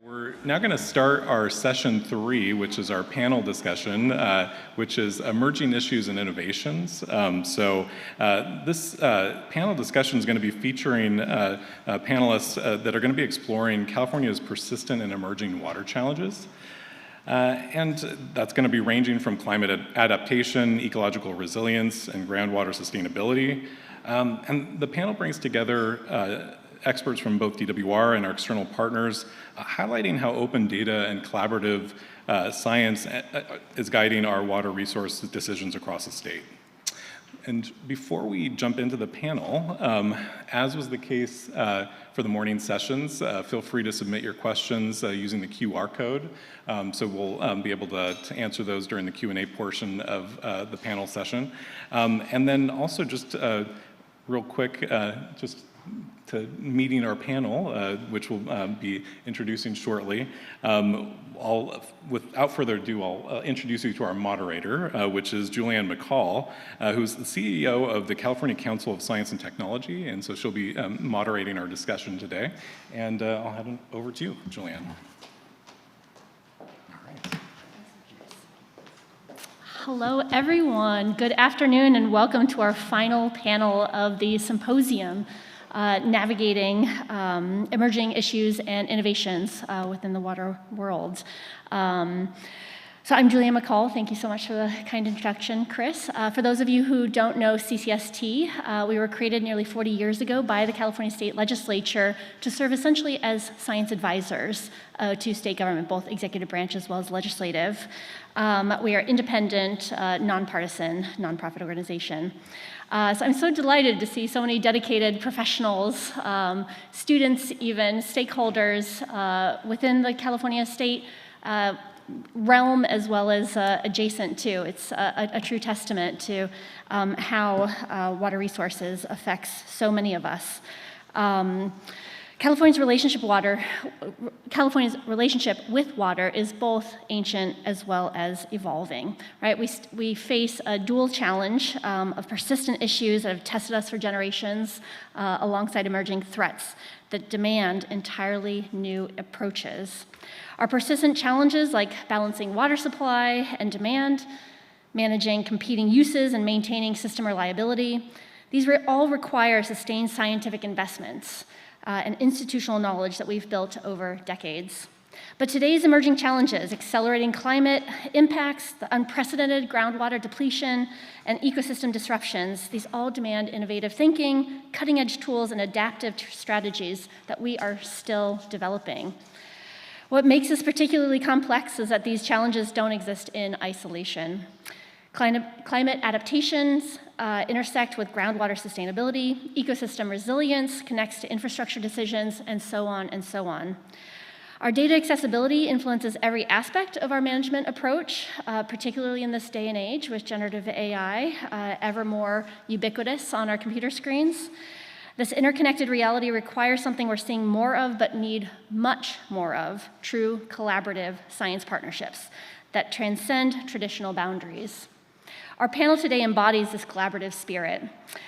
We're now going to start our session 3, which is our panel discussion, which is emerging issues and innovations. This panel discussion is going to be featuring panelists that are going to be exploring California's persistent and emerging water challenges. And that's going to be ranging from climate adaptation, ecological resilience, and groundwater sustainability. And the panel brings together experts from both DWR and our external partners, highlighting how open data and collaborative science is guiding our water resource decisions across the state. And before we jump into the panel, as was the case for the morning sessions, feel free to submit your questions using the QR code. So we'll be able to answer those during the Q&A portion of the panel session. And then also just real quick, just to meeting our panel, which we'll be introducing shortly. Without further ado, I'll introduce you to our moderator, which is Julianne McCall, who's the CEO of the California Council of Science and Technology, and so she'll be moderating our discussion today. And I'll hand it over to you, Julianne. Hello, everyone. Good afternoon, and welcome to our final panel of the Symposium, navigating emerging issues and innovations within the water world. So I'm Julianne McCall. Thank you so much for the kind introduction, Chris. For those of you who don't know CCST, we were created nearly 40 years ago by the California State Legislature to serve essentially as science advisors to state government, both executive branch as well as legislative. We are independent, nonpartisan, nonprofit organization. So I'm so delighted to see so many dedicated professionals, students even, stakeholders within the California state realm as well as adjacent to. It's a true testament to how water resources affects so many of us. California's relationship with water is both ancient as well as evolving, right? We face a dual challenge of persistent issues that have tested us for generations alongside emerging threats that demand entirely new approaches. Our persistent challenges like balancing water supply and demand, managing competing uses and maintaining system reliability, these all require sustained scientific investments and institutional knowledge that we've built over decades. But today's emerging challenges, accelerating climate impacts, the unprecedented groundwater depletion, and ecosystem disruptions, these all demand innovative thinking, cutting-edge tools, and adaptive strategies that we are still developing. What makes this particularly complex is that these challenges don't exist in isolation. Climate adaptations intersect with groundwater sustainability, ecosystem resilience connects to infrastructure decisions, and so on and so on. Our data accessibility influences every aspect of our management approach, particularly in this day and age with generative AI ever more ubiquitous on our computer screens. This interconnected reality requires something we're seeing more of but need much more of, true collaborative science partnerships that transcend traditional boundaries. Our panel today embodies this collaborative spirit.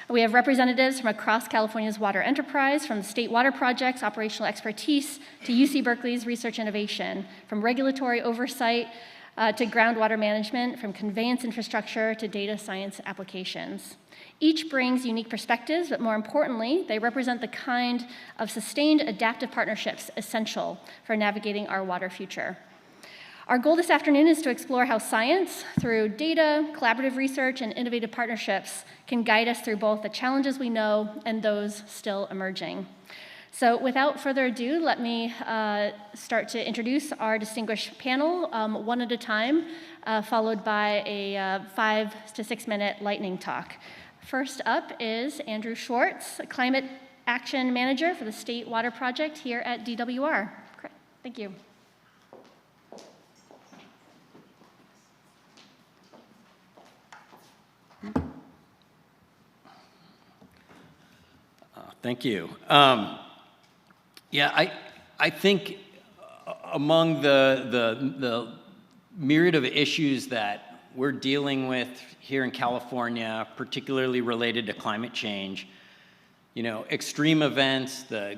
We have representatives from across California's water enterprise, from the state water projects, operational expertise, to UC Berkeley's research innovation, from regulatory oversight to groundwater management, from conveyance infrastructure to data science applications. Each brings unique perspectives, but more importantly, they represent the kind of sustained adaptive partnerships essential for navigating our water future. Our goal this afternoon is to explore how science, through data, collaborative research, and innovative partnerships, can guide us through both the challenges we know and those still emerging. So without further ado, let me start to introduce our distinguished panel one at a time, followed by a 5 to 6 minute lightning talk. First up is Andrew Schwartz, Climate Action Manager for the State Water Project here at DWR. Thank you. Thank you. I think among the myriad of issues that we're dealing with here in California, particularly related to climate change, extreme events, the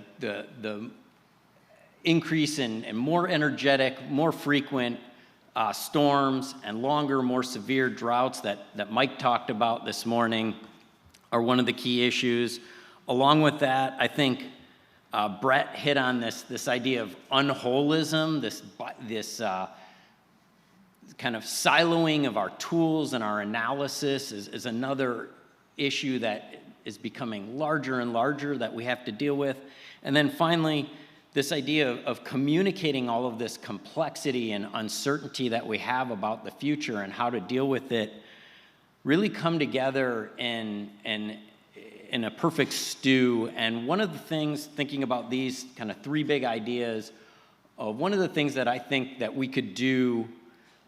increase in more energetic, more frequent storms and longer, more severe droughts that Mike talked about this morning are one of the key issues. Along with that, I think Brett hit on this idea of unholism, this kind of siloing of our tools and our analysis is another issue that is becoming larger and larger that we have to deal with. And then finally, this idea of communicating all of this complexity and uncertainty that we have about the future and how to deal with it really come together in a perfect stew. And one of the things, thinking about these kind of three big ideas, one of the things that I think that we could do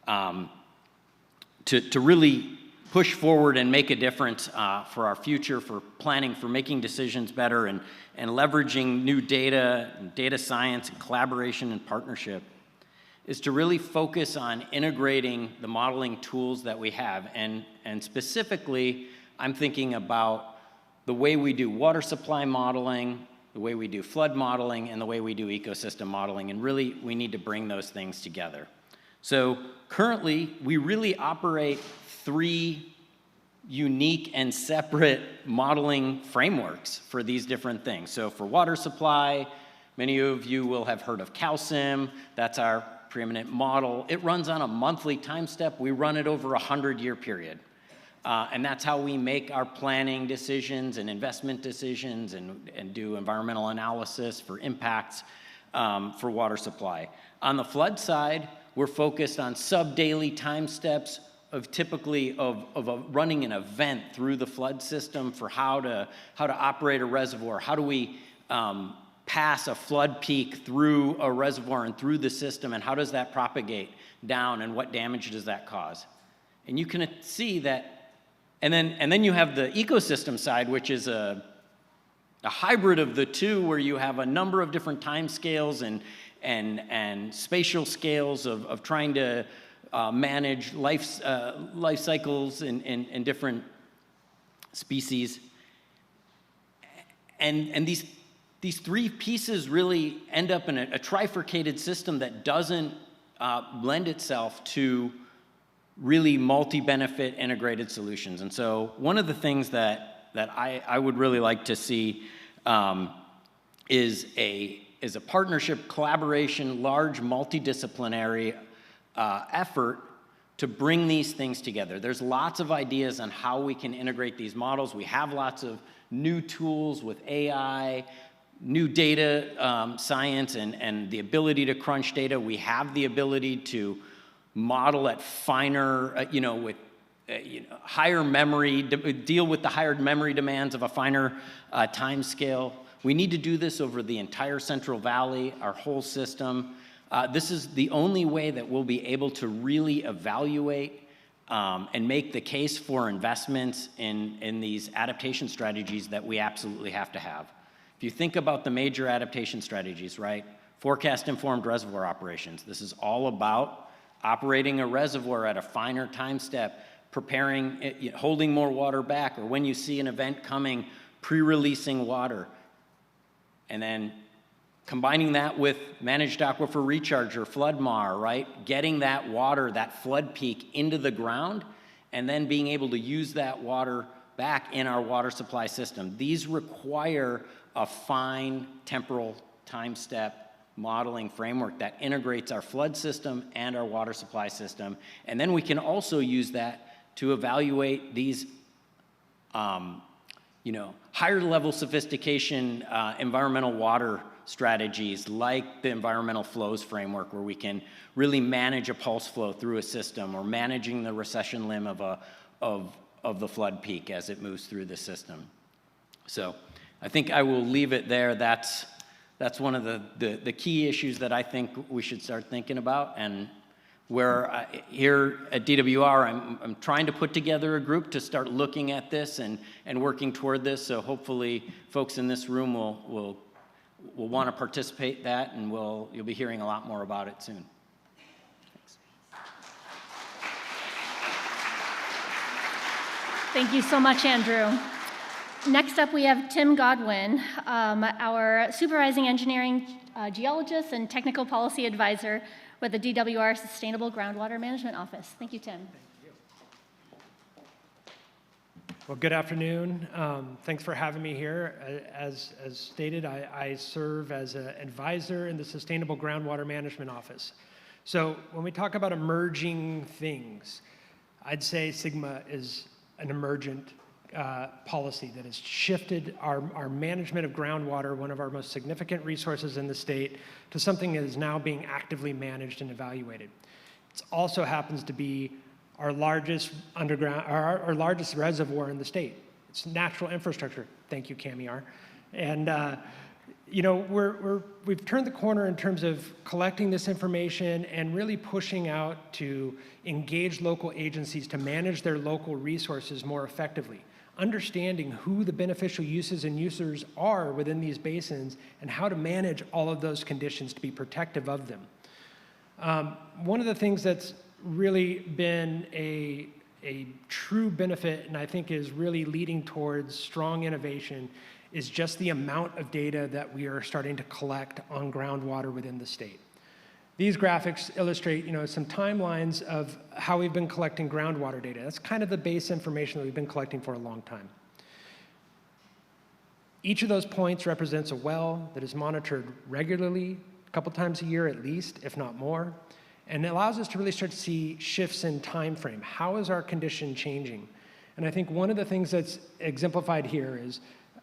to really push forward and make a difference for our future, for planning, for making decisions better, and leveraging new data, and data science, and collaboration and partnership, is to really focus on integrating the modeling tools that we have. And specifically, I'm thinking about the way we do water supply modeling, the way we do flood modeling, and the way we do ecosystem modeling. And really, we need to bring those things together. So currently, we really operate three unique and separate modeling frameworks for these different things. So for water supply, many of you will have heard of CalSim. That's our preeminent model. It runs on a monthly time step. We run it over a 100-year period. And that's how we make our planning decisions and investment decisions and do environmental analysis for impacts for water supply. On the flood side, we're focused on sub-daily time steps of typically of running an event through the flood system for how to operate a reservoir. How do we pass a flood peak through a reservoir and through the system, and how does that propagate down, and what damage does that cause? And you can see that, and then you have the ecosystem side, which is a hybrid of the two, where you have a number of different time scales and spatial scales of trying to manage life cycles in different species. And these three pieces really end up in a trifurcated system that doesn't lend itself to really multi-benefit integrated solutions. And so one of the things that I would really like to see is a partnership, collaboration, large multidisciplinary effort to bring these things together. There's lots of ideas on how we can integrate these models. We have lots of new tools with AI, new data science, and the ability to crunch data. We have the ability to model at finer, with higher memory, deal with the higher memory demands of a finer time scale. We need to do this over the entire Central Valley, our whole system. This is the only way that we'll be able to really evaluate and make the case for investments in these adaptation strategies that we absolutely have to have. If you think about the major adaptation strategies, right? Forecast-informed reservoir operations. This is all about operating a reservoir at a finer time step, preparing, holding more water back, or when you see an event coming, pre-releasing water. And then combining that with managed aquifer recharge or flood MAR, right? Getting that water, that flood peak into the ground, and then being able to use that water back in our water supply system. These require a fine temporal time step modeling framework that integrates our flood system and our water supply system. And then we can also use that to evaluate these higher level sophistication environmental water strategies, like the environmental flows framework, where we can really manage a pulse flow through a system, or managing the recession limb of the flood peak as it moves through the system. So I think I will leave it there. That's one of the key issues that I think we should start thinking about, and where here at DWR, I'm trying to put together a group to start looking at this and working toward this. So hopefully folks in this room will want to participate in that, and you'll be hearing a lot more about it soon. Thanks. Thank you so much, Andrew. Next up, we have Tim Godwin, our supervising engineering geologist and technical policy advisor with the DWR Sustainable Groundwater Management Office. Thank you, Tim. Well, good afternoon. Thanks for having me here. As stated, I serve as an advisor in the Sustainable Groundwater Management Office. So when we talk about emerging things, I'd say SGMA is an emergent policy that has shifted our management of groundwater, one of our most significant resources in the state, to something that is now being actively managed and evaluated. It also happens to be our largest our largest reservoir in the state. It's natural infrastructure. Thank you, CAMIAR. And you know, we've turned the corner in terms of collecting this information and really pushing out to engage local agencies to manage their local resources more effectively, understanding who the beneficial uses and users are within these basins and how to manage all of those conditions to be protective of them. One of the things that's really been a true benefit, and I think is really leading towards strong innovation, is just the amount of data that we are starting to collect on groundwater within the state. These graphics illustrate, you know, some timelines of how we've been collecting groundwater data. That's kind of the base information that we've been collecting for a long time. Each of those points represents a well that is monitored regularly, a couple times a year at least, if not more. And it allows us to really start to see shifts in time frame. How is our condition changing? And I think one of the things that's exemplified here is,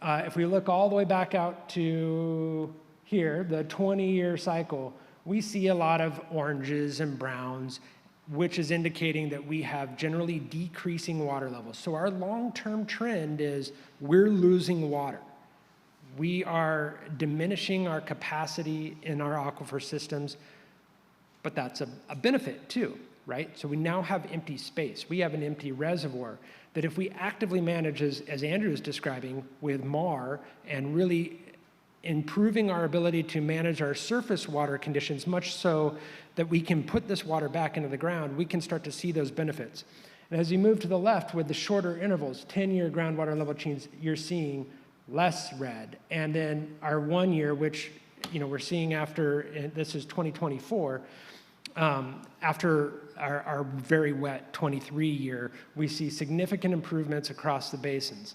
if we look all the way back out to here, the 20-year cycle, we see a lot of oranges and browns, which is indicating that we have generally decreasing water levels. So our long-term trend is we're losing water. We are diminishing our capacity in our aquifer systems, but that's a benefit too, right? So we now have empty space. We have an empty reservoir that if we actively manage, as Andrew is describing, with MAR and really improving our ability to manage our surface water conditions, much so that we can put this water back into the ground, we can start to see those benefits. And as you move to the left with the shorter intervals, 10-year groundwater level change, you're seeing less red. And then our 1 year, which, you know, we're seeing after, and this is 2024, after our very wet 23 year, we see significant improvements across the basins.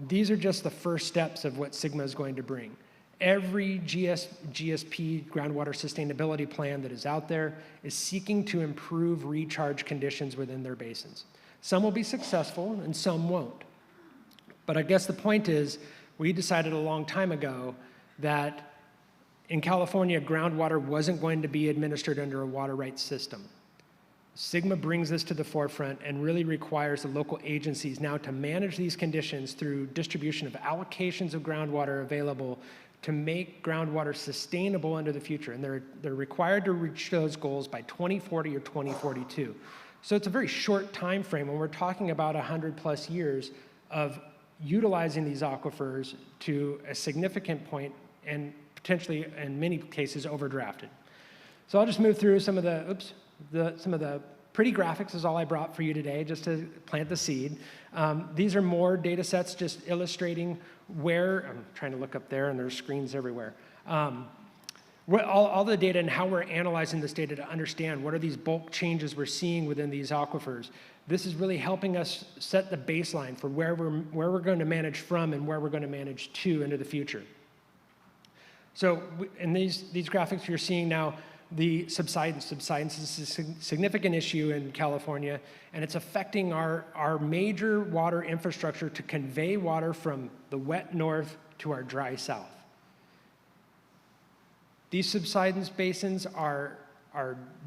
These are just the first steps of what SGMA is going to bring. Every GSP, groundwater sustainability plan that is out there, is seeking to improve recharge conditions within their basins. Some will be successful and some won't. But I guess the point is, we decided a long time ago that in California, groundwater wasn't going to be administered under a water rights system. SGMA brings this to the forefront and really requires the local agencies now to manage these conditions through distribution of allocations of groundwater available to make groundwater sustainable into the future. And they're required to reach those goals by 2040 or 2042. So it's a very short time frame when we're talking about 100+ years of utilizing these aquifers to a significant point and potentially, in many cases, overdrafted. So I'll just move through some of the pretty graphics is all I brought for you today, just to plant the seed. These are more data sets just illustrating where, I'm trying to look up there and there's screens everywhere. All the data and how we're analyzing this data to understand what are these bulk changes we're seeing within these aquifers. This is really helping us set the baseline for where we're going to manage from and where we're going to manage to into the future. So in these graphics you're seeing now, the subsidence. Subsidence is a significant issue in California, and it's affecting our major water infrastructure to convey water from the wet north to our dry south. These subsidence basins are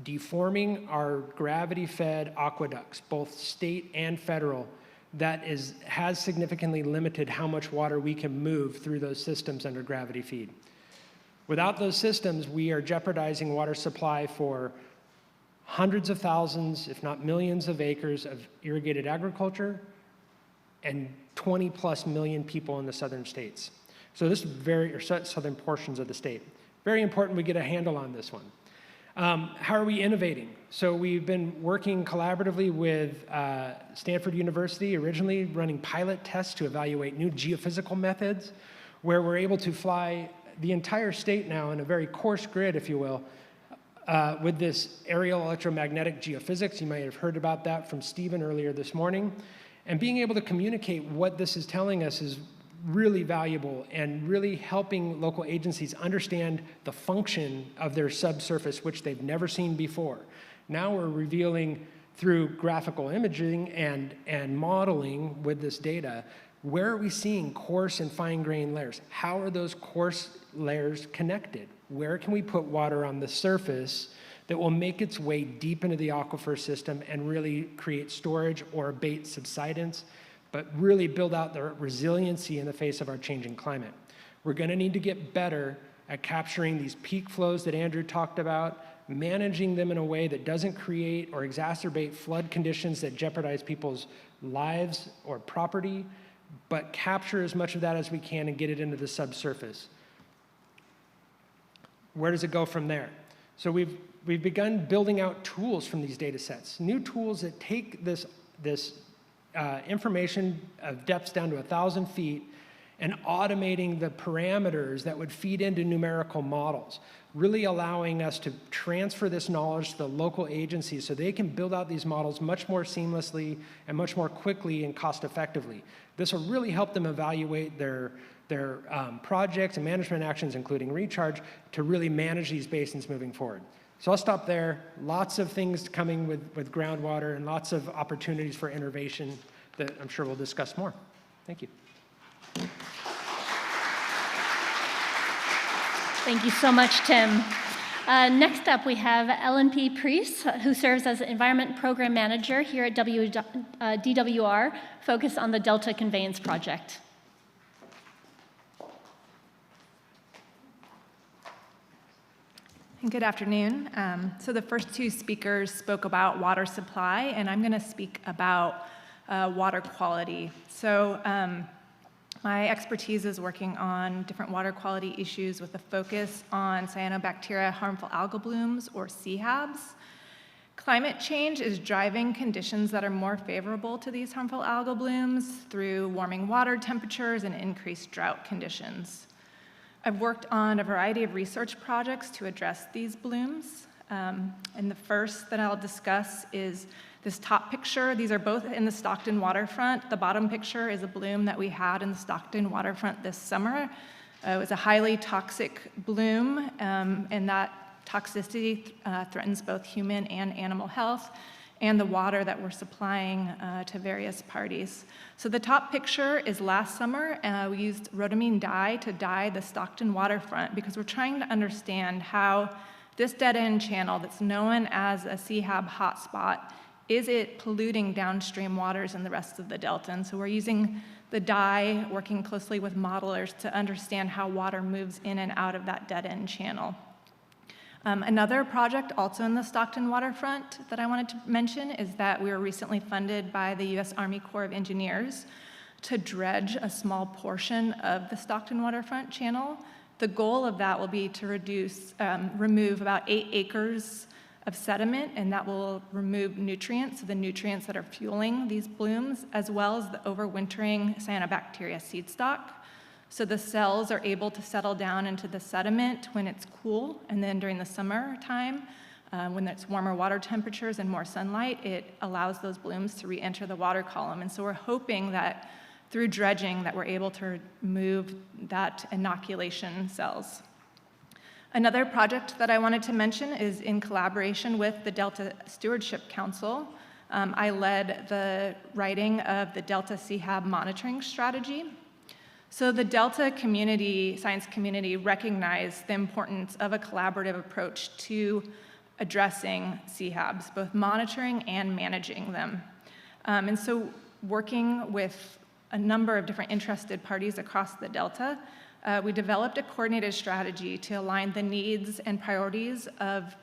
deforming our gravity-fed aqueducts, both state and federal, that has significantly limited how much water we can move through those systems under gravity feed. Without those systems, we are jeopardizing water supply for hundreds of thousands, if not millions of acres of irrigated agriculture and 20+ million people in the southern states. So this is southern portions of the state. Very important we get a handle on this one. How are we innovating? So we've been working collaboratively with Stanford University, originally running pilot tests to evaluate new geophysical methods, where we're able to fly the entire state now in a very coarse grid, if you will, with this aerial electromagnetic geophysics. You might have heard about that from Stephen earlier this morning. And being able to communicate what this is telling us is really valuable and really helping local agencies understand the function of their subsurface, which they've never seen before. Now we're revealing through graphical imaging and modeling with this data, where are we seeing coarse and fine-grained layers? How are those coarse layers connected? Where can we put water on the surface that will make its way deep into the aquifer system and really create storage or abate subsidence, but really build out the resiliency in the face of our changing climate? We're going to need to get better at capturing these peak flows that Andrew talked about, managing them in a way that doesn't create or exacerbate flood conditions that jeopardize people's lives or property, but capture as much of that as we can and get it into the subsurface. Where does it go from there? So we've begun building out tools from these data sets, new tools that take this information of depths down to 1,000 feet and automating the parameters that would feed into numerical models, really allowing us to transfer this knowledge to the local agencies so they can build out these models much more seamlessly and much more quickly and cost effectively. This will really help them evaluate their projects and management actions, including recharge, to really manage these basins moving forward. So I'll stop there. Lots of things coming with groundwater and lots of opportunities for innovation that I'm sure we'll discuss more. Thank you. Thank you so much, Tim. Next up, we have Ellen P. Priest, who serves as Environment Program Manager here at DWR, focused on the Delta Conveyance Project. Good afternoon. So the first two speakers spoke about water supply, and I'm going to speak about water quality. So my expertise is working on different water quality issues with a focus on cyanobacteria harmful algal blooms, or CHABs. Climate change is driving conditions that are more favorable to these harmful algal blooms through warming water temperatures and increased drought conditions. I've worked on a variety of research projects to address these blooms. And the first that I'll discuss is this top picture. These are both in the Stockton waterfront. The bottom picture is a bloom that we had in the Stockton waterfront this summer. It was a highly toxic bloom, and that toxicity threatens both human and animal health, and the water that we're supplying to various parties. So the top picture is last summer. We used rhodamine dye to dye the Stockton waterfront because we're trying to understand how this dead-end channel that's known as a CHAB hotspot, is it polluting downstream waters in the rest of the delta? And so we're using the dye, working closely with modelers to understand how water moves in and out of that dead-end channel. Another project also in the Stockton waterfront that I wanted to mention is that we were recently funded by the U.S. Army Corps of Engineers to dredge a small portion of the Stockton waterfront channel. The goal of that will be to remove about 8 acres of sediment, and that will remove nutrients, so the nutrients that are fueling these blooms, as well as the overwintering cyanobacteria seed stock. So the cells are able to settle down into the sediment when it's cool, and then during the summertime, when it's warmer water temperatures and more sunlight, it allows those blooms to re-enter the water column. And so we're hoping that through dredging that we're able to remove that inoculation cells. Another project that I wanted to mention is in collaboration with the Delta Stewardship Council. I led the writing of the Delta CHAB monitoring strategy. So the Delta community, science community, recognized the importance of a collaborative approach to addressing CHABs, both monitoring and managing them. And so working with a number of different interested parties across the Delta, we developed a coordinated strategy to align the needs and priorities of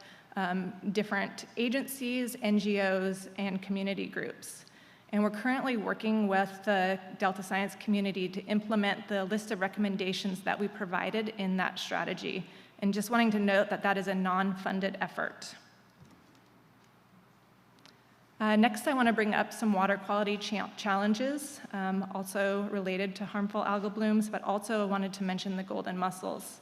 different agencies, NGOs, and community groups. And we're currently working with the Delta science community to implement the list of recommendations that we provided in that strategy. And just wanting to note that that is a non-funded effort. Next, I want to bring up some water quality challenges, also related to harmful algal blooms, but also wanted to mention the golden mussels.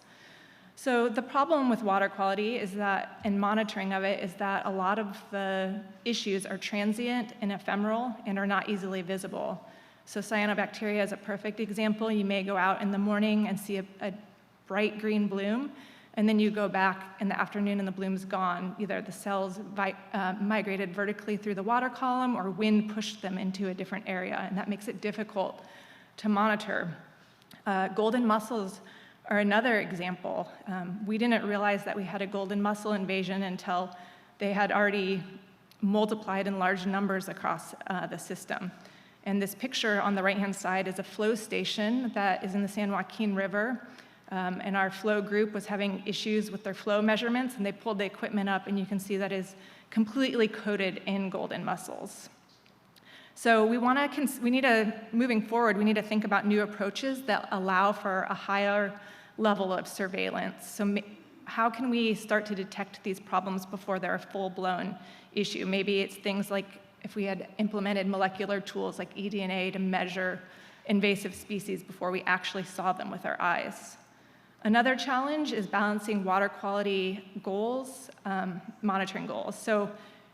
So the problem with water quality is that, and monitoring of it, is that a lot of the issues are transient and ephemeral and are not easily visible. So cyanobacteria is a perfect example. You may go out in the morning and see a bright green bloom, and then you go back in the afternoon and the bloom's gone. Either the cells migrated vertically through the water column or wind pushed them into a different area, and that makes it difficult to monitor. Golden mussels are another example. We didn't realize that we had a golden mussel invasion until they had already multiplied in large numbers across the system. And this picture on the right-hand side is a flow station that is in the San Joaquin River. And our flow group was having issues with their flow measurements, and they pulled the equipment up, and you can see that is completely coated in golden mussels. So moving forward, we need to think about new approaches that allow for a higher level of surveillance. So how can we start to detect these problems before they're a full-blown issue? Maybe it's things like if we had implemented molecular tools like eDNA to measure invasive species before we actually saw them with our eyes. Another challenge is balancing water quality goals, monitoring goals. So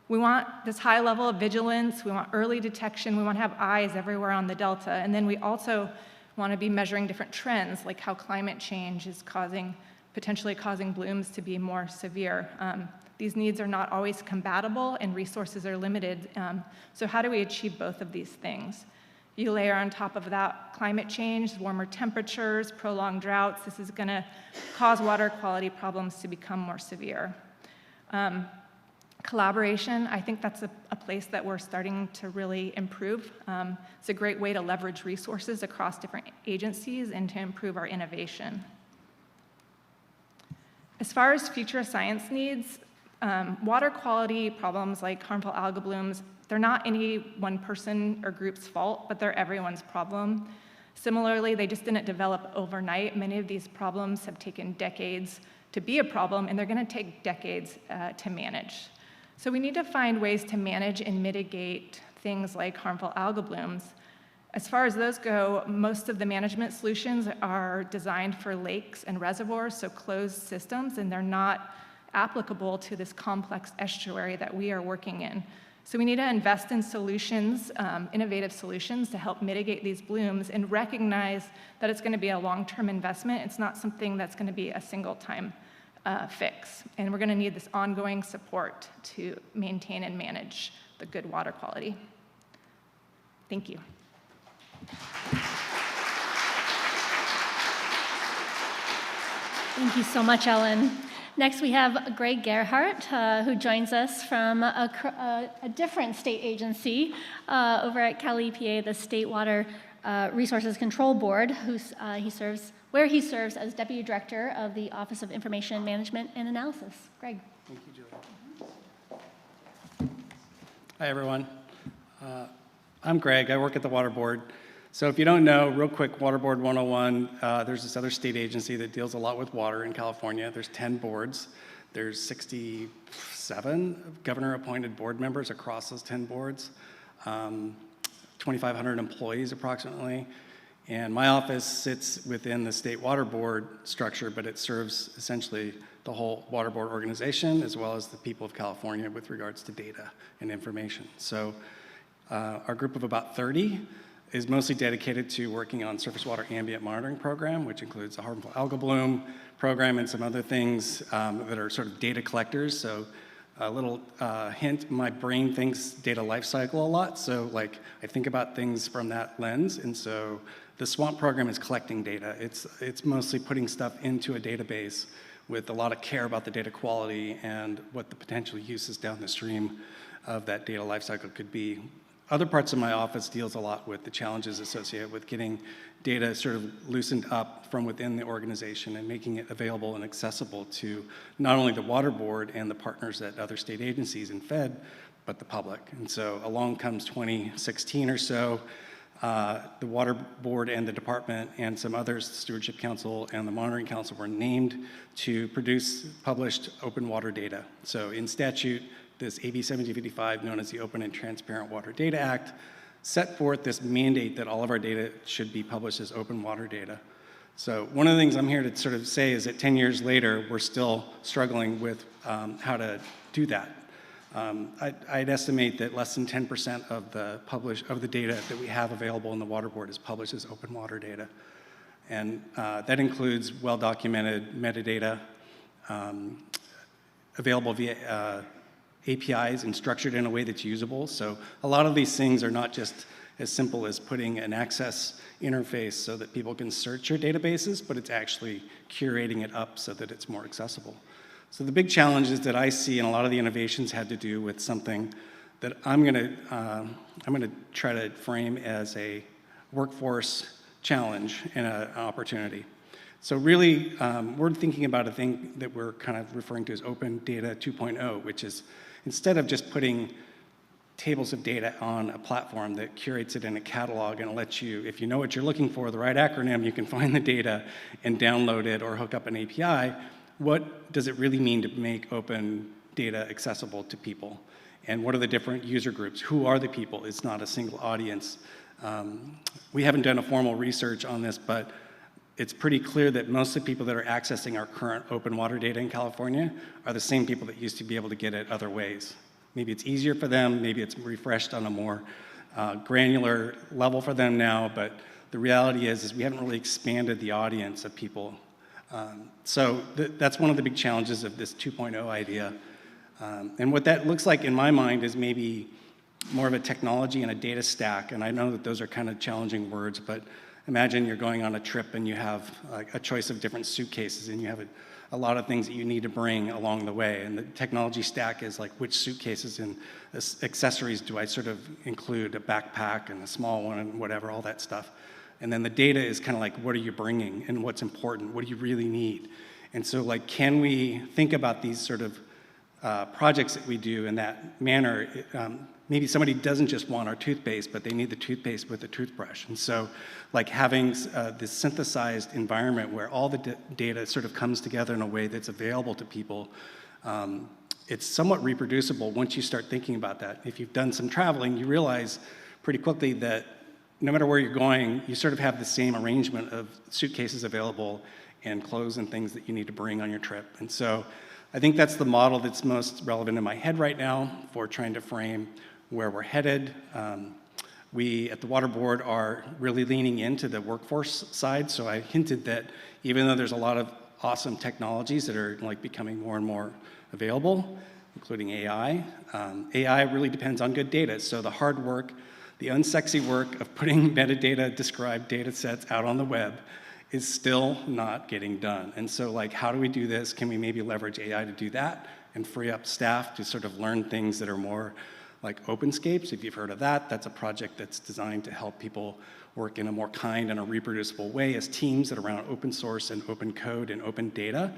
we want this high level of vigilance, we want early detection, we want to have eyes everywhere on the delta, and then we also want to be measuring different trends, like how climate change is potentially causing blooms to be more severe. These needs are not always compatible and resources are limited. So how do we achieve both of these things? You layer on top of that climate change, warmer temperatures, prolonged droughts. This is going to cause water quality problems to become more severe. Collaboration, I think that's a place that we're starting to really improve. It's a great way to leverage resources across different agencies and to improve our innovation. As far as future science needs, water quality problems like harmful algal blooms, they're not any one person or group's fault, but they're everyone's problem. Similarly, they just didn't develop overnight. Many of these problems have taken decades to be a problem, and they're going to take decades to manage. So we need to find ways to manage and mitigate things like harmful algal blooms. As far as those go, most of the management solutions are designed for lakes and reservoirs, so closed systems, and they're not applicable to this complex estuary that we are working in. So we need to invest in solutions, innovative solutions to help mitigate these blooms and recognize that it's going to be a long-term investment. It's not something that's going to be a single-time fix. And we're going to need this ongoing support to maintain and manage the good water quality. Thank you. Thank you so much, Ellen. Next, we have Greg Gerhardt, who joins us from a different state agency over at Cal EPA, the State Water Resources Control Board, where he serves as Deputy Director of the Office of Information Management and Analysis. Greg. Thank you, Julie. Hi, everyone. I'm Greg. I work at the Water Board. So if you don't know, real quick, Water Board 101, there's this other state agency that deals a lot with water in California. There's 10 boards. There's 67 governor-appointed board members across those 10 boards, 2,500 employees approximately. And my office sits within the State Water Board structure, but it serves essentially the whole water board organization as well as the people of California with regards to data and information. So our group of about 30 is mostly dedicated to working on surface water ambient monitoring program, which includes a harmful algal bloom program and some other things that are sort of data collectors. So a little hint, my brain thinks data life cycle a lot. So like I think about things from that lens. And so the SWAMP program is collecting data. It's mostly putting stuff into a database with a lot of care about the data quality and what the potential uses down the stream of that data life cycle could be. Other parts of my office deals a lot with the challenges associated with getting data sort of loosened up from within the organization and making it available and accessible to not only the water board and the partners at other state agencies and Fed, but the public. And so along comes 2016 or so, the Water Board and the department and some others, the Stewardship Council and the Monitoring Council, were named to produce published open water data. So in statute, this AB 1755, known as the Open and Transparent Water Data Act, set forth this mandate that all of our data should be published as open water data. So one of the things I'm here to sort of say is that 10 years later, we're still struggling with how to do that. I'd estimate that less than 10% of the data that we have available in the Water Board is published as open water data. And that includes well-documented metadata, available via APIs and structured in a way that's usable. So a lot of these things are not just as simple as putting an access interface so that people can search your databases, but it's actually curating it up so that it's more accessible. So the big challenges that I see and a lot of the innovations had to do with something that I'm gonna try to frame as a workforce challenge and an opportunity. So really, we're thinking about a thing that we're kind of referring to as Open Data 2.0, which is instead of just putting tables of data on a platform that curates it in a catalog and lets you, if you know what you're looking for, the right acronym, you can find the data and download it or hook up an API. What does it really mean to make open data accessible to people? And what are the different user groups? Who are the people? It's not a single audience. We haven't done a formal research on this, but it's pretty clear that most of the people that are accessing our current open water data in California are the same people that used to be able to get it other ways. Maybe it's easier for them, maybe it's refreshed on a more granular level for them now, but the reality is we haven't really expanded the audience of people. So that's one of the big challenges of this 2.0 idea. And what that looks like in my mind is maybe more of a technology and a data stack, and I know that those are kind of challenging words, but imagine you're going on a trip and you have a choice of different suitcases and you have a lot of things that you need to bring along the way. And the technology stack is like, which suitcases and accessories do I sort of include, a backpack and a small one and whatever, all that stuff. And then the data is kind of like, what are you bringing and what's important? What do you really need? And so like, can we think about these sort of projects that we do in that manner? Maybe somebody doesn't just want our toothpaste, but they need the toothpaste with the toothbrush. And so like having this synthesized environment where all the data sort of comes together in a way that's available to people, it's somewhat reproducible once you start thinking about that. If you've done some traveling, you realize pretty quickly that no matter where you're going, you sort of have the same arrangement of suitcases available and clothes and things that you need to bring on your trip. And so I think that's the model that's most relevant in my head right now for trying to frame where we're headed. We at the Water Board are really leaning into the workforce side. So I hinted that even though there's a lot of awesome technologies that are like becoming more and more available, including AI, AI really depends on good data. So the hard work, the unsexy work of putting metadata described data sets out on the web is still not getting done. And so like, how do we do this? Can we maybe leverage AI to do that and free up staff to sort of learn things that are more like OpenScapes? If you've heard of that, that's a project that's designed to help people work in a more kind and a reproducible way as teams that are around open source and open code and open data.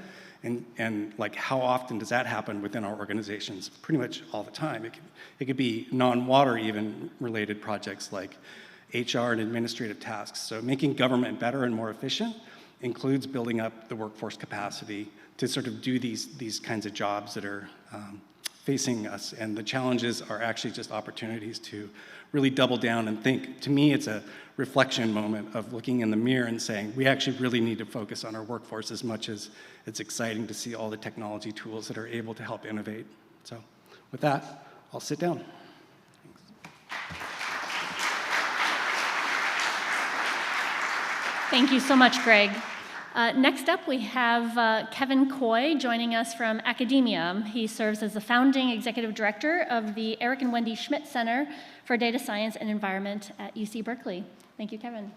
And like, how often does that happen within our organizations? Pretty much all the time. It could be non-water even related projects like HR and administrative tasks. So making government better and more efficient includes building up the workforce capacity to sort of do these kinds of jobs that are facing us. And the challenges are actually just opportunities to really double down and think. To me, it's a reflection moment of looking in the mirror and saying, we actually really need to focus on our workforce as much as it's exciting to see all the technology tools that are able to help innovate. So with that, I'll sit down. Thank you so much, Greg. Next up, we have Kevin Coy joining us from academia. He serves as the founding executive director of the Eric and Wendy Schmidt Center for Data Science and Environment at UC Berkeley. Thank you, Kevin.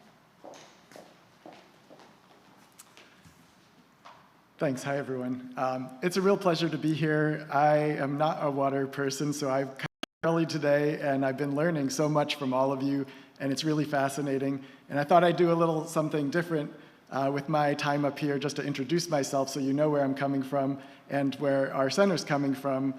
Thanks. Hi, everyone. It's a real pleasure to be here. I am not a water person, so I've come early today, and I've been learning so much from all of you, and it's really fascinating. And I thought I'd do a little something different with my time up here just to introduce myself so you know where I'm coming from and where our center's coming from,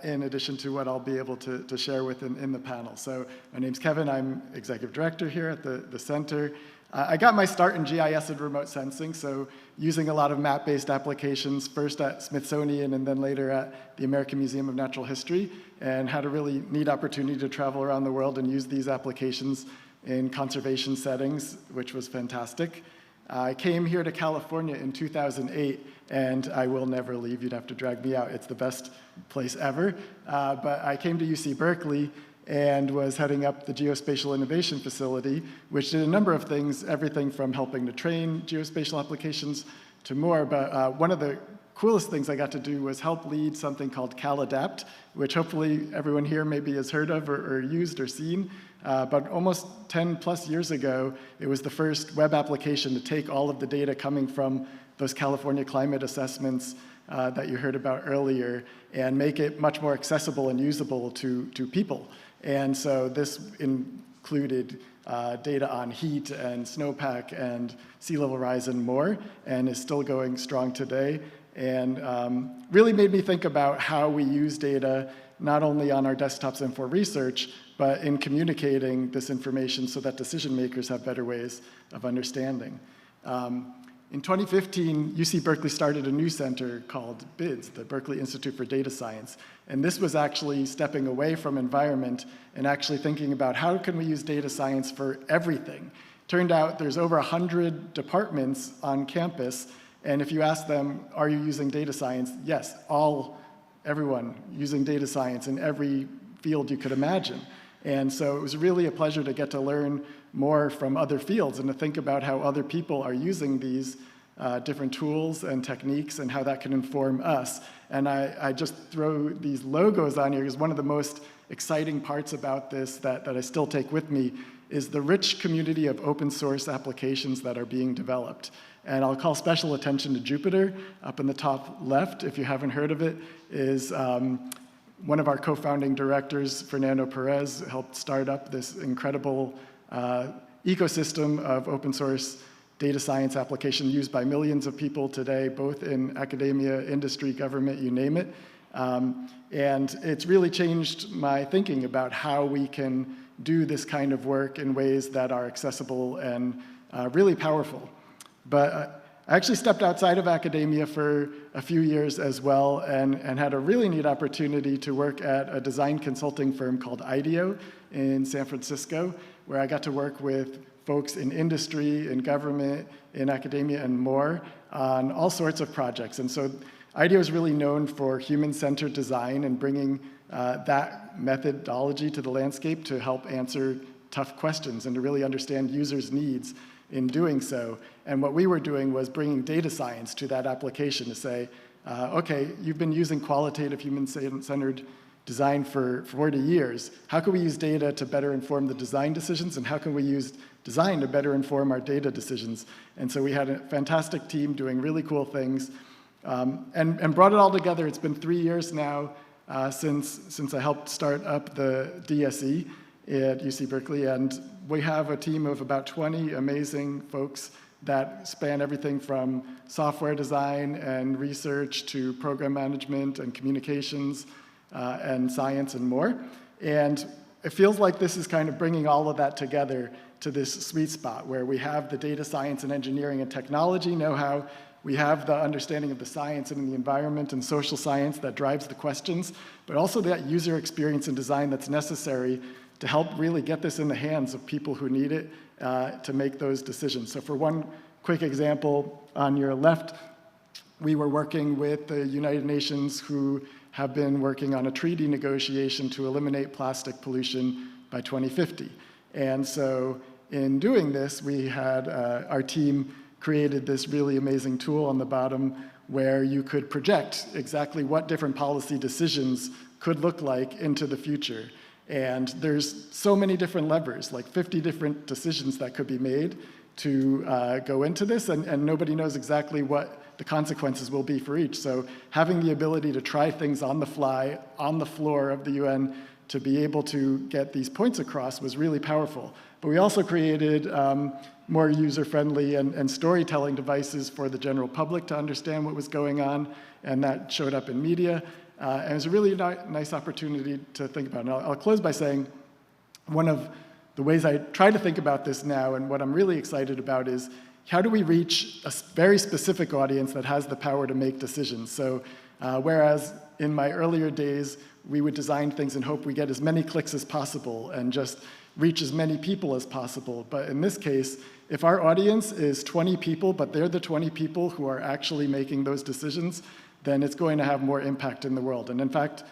in addition to what I'll be able to share with in the panel. So my name's Kevin. I'm executive director here at the center. I got my start in GIS and remote sensing, so using a lot of map-based applications, first at Smithsonian and then later at the American Museum of Natural History, and had a really neat opportunity to travel around the world and use these applications in conservation settings, which was fantastic. I came here to California in 2008, and I will never leave. You'd have to drag me out. It's the best place ever. But I came to UC Berkeley and was heading up the Geospatial Innovation Facility, which did a number of things, everything from helping to train geospatial applications to more. But one of the coolest things I got to do was help lead something called CalAdapt, which hopefully everyone here maybe has heard of or used or seen. But almost 10 plus years ago, it was the first web application to take all of the data coming from those California climate assessments that you heard about earlier and make it much more accessible and usable to people. And so this included data on heat and snowpack and sea level rise and more, and is still going strong today. And really made me think about how we use data not only on our desktops and for research, but in communicating this information so that decision makers have better ways of understanding. In 2015, UC Berkeley started a new center called BIDS, the Berkeley Institute for Data Science. And this was actually stepping away from environment and actually thinking about how can we use data science for everything. Turned out there's over 100 departments on campus, and if you ask them, are you using data science? Yes, everyone using data science in every field you could imagine. And so it was really a pleasure to get to learn more from other fields and to think about how other people are using these different tools and techniques and how that can inform us. And I just throw these logos on here because one of the most exciting parts about this that I still take with me is the rich community of open source applications that are being developed. And I'll call special attention to Jupyter. Up in the top left, if you haven't heard of it, is one of our co-founding directors, Fernando Perez, helped start up this incredible ecosystem of open source data science application used by millions of people today, both in academia, industry, government, you name it. And it's really changed my thinking about how we can do this kind of work in ways that are accessible and really powerful. But I actually stepped outside of academia for a few years as well and had a really neat opportunity to work at a design consulting firm called IDEO in San Francisco, where I got to work with folks in industry, in government, in academia, and more on all sorts of projects. And so IDEO is really known for human-centered design and bringing that methodology to the landscape to help answer tough questions and to really understand users' needs in doing so. And what we were doing was bringing data science to that application to say, okay, you've been using qualitative human-centered design for 40 years. How can we use data to better inform the design decisions, and how can we use design to better inform our data decisions? And so we had a fantastic team doing really cool things and brought it all together. It's been 3 years now since I helped start up the DSE at UC Berkeley, and we have a team of about 20 amazing folks that span everything from software design and research to program management and communications and science and more. And it feels like this is kind of bringing all of that together to this sweet spot where we have the data science and engineering and technology know-how, we have the understanding of the science and the environment and social science that drives the questions, but also that user experience and design that's necessary to help really get this in the hands of people who need it to make those decisions. So for one quick example, on your left, we were working with the United Nations who have been working on a treaty negotiation to eliminate plastic pollution by 2050. And so in doing this, we had our team created this really amazing tool on the bottom where you could project exactly what different policy decisions could look like into the future. And there's so many different levers, like 50 different decisions that could be made to go into this, and nobody knows exactly what the consequences will be for each. So having the ability to try things on the fly, on the floor of the UN, to be able to get these points across was really powerful. But we also created more user-friendly and storytelling devices for the general public to understand what was going on, and that showed up in media. And it was a really nice opportunity to think about. And I'll close by saying one of the ways I try to think about this now, and what I'm really excited about, is how do we reach a very specific audience that has the power to make decisions? So whereas in my earlier days, we would design things and hope we get as many clicks as possible and just reach as many people as possible. But in this case, if our audience is 20 people, but they're the 20 people who are actually making those decisions, then it's going to have more impact in the world. And in fact,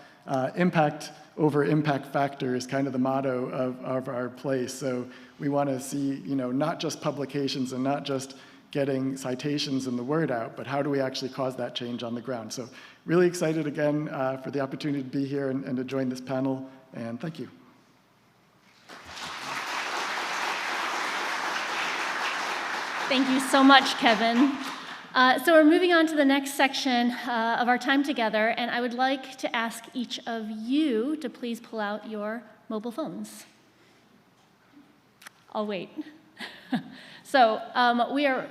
impact over impact factor is kind of the motto of our place. So we want to see, not just publications and not just getting citations and the word out, but how do we actually cause that change on the ground? So really excited again for the opportunity to be here and to join this panel, and thank you. Thank you so much, Kevin. So we're moving on to the next section of our time together, and I would like to ask each of you to please pull out your mobile phones. I'll wait. So we are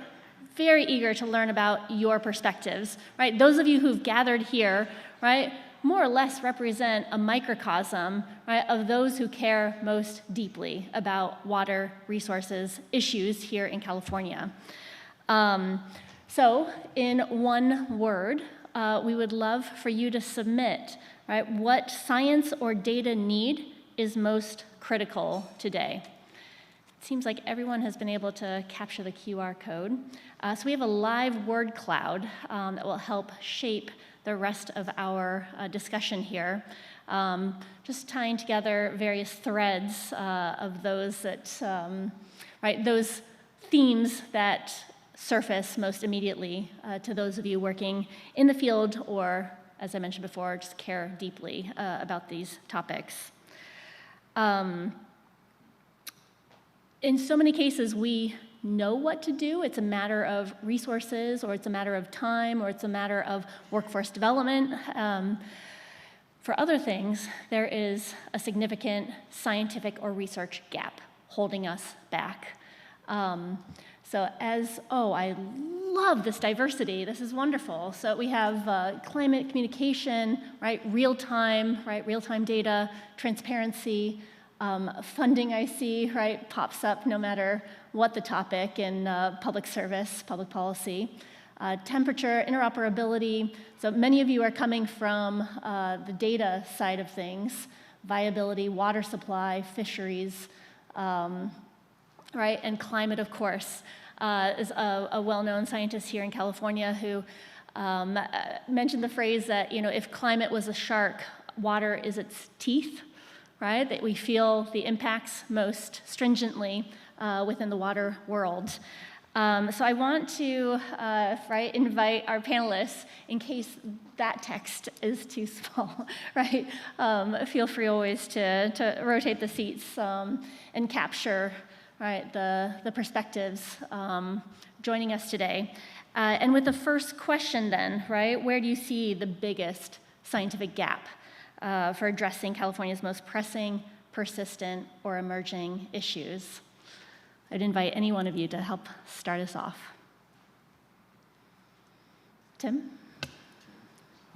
very eager to learn about your perspectives, right? Those of you who've gathered here, right, more or less represent a microcosm, right, of those who care most deeply about water resources issues here in California. So in one word, we would love for you to submit, right, what science or data need is most critical today. It seems like everyone has been able to capture the QR code. So we have a live word cloud that will help shape the rest of our discussion here, just tying together various threads of those that, those themes that surface most immediately to those of you working in the field or, as I mentioned before, just care deeply about these topics. In so many cases, we know what to do. It's a matter of resources, or it's a matter of time, or it's a matter of workforce development. For other things, there is a significant scientific or research gap holding us back. I love this diversity. This is wonderful. So we have climate communication, right? Real-time data, transparency, funding, I see, right, pops up no matter what the topic in public service, public policy. Temperature, interoperability. So many of you are coming from the data side of things, viability, water supply, fisheries, right, and climate, of course, is a well-known scientist here in California who mentioned the phrase that, if climate was a shark, water is its teeth, right, that we feel the impacts most stringently within the water world. So I want to invite our panelists, in case that text is too small, right? Feel free always to rotate the seats and capture, right, the perspectives joining us today. And with the first question then, right, where do you see the biggest scientific gap for addressing California's most pressing, persistent, or emerging issues? I'd invite any one of you to help start us off. Tim?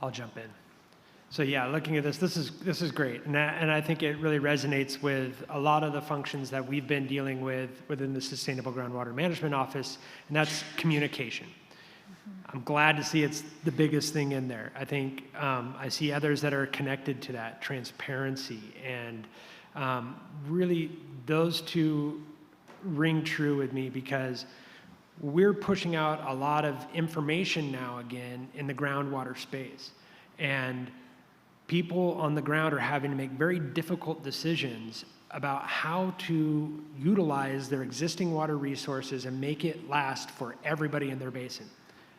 I'll jump in. So yeah, looking at this is great, and I think it really resonates with a lot of the functions that we've been dealing with within the Sustainable Groundwater Management Office, and that's communication. I'm glad to see it's the biggest thing in there. I think I see others that are connected to that, transparency, and really those two ring true with me, because we're pushing out a lot of information now again in the groundwater space. And people on the ground are having to make very difficult decisions about how to utilize their existing water resources and make it last for everybody in their basin.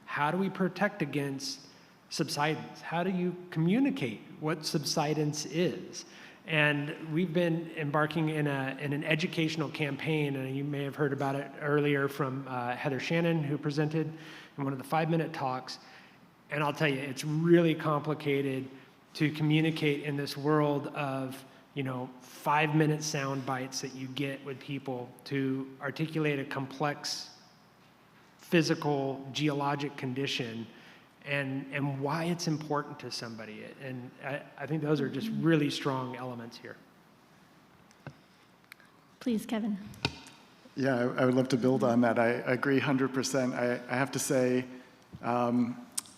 How do we protect against subsidence? How do you communicate what subsidence is? And we've been embarking in an educational campaign, and you may have heard about it earlier from Heather Shannon, who presented in one of the 5-minute talks. And I'll tell you, it's really complicated to communicate in this world of 5-minute sound bites that you get with people to articulate a complex physical, geologic condition and why it's important to somebody. And I think those are just really strong elements here. Please, Kevin. Yeah, I would love to build on that. I agree 100%. I have to say,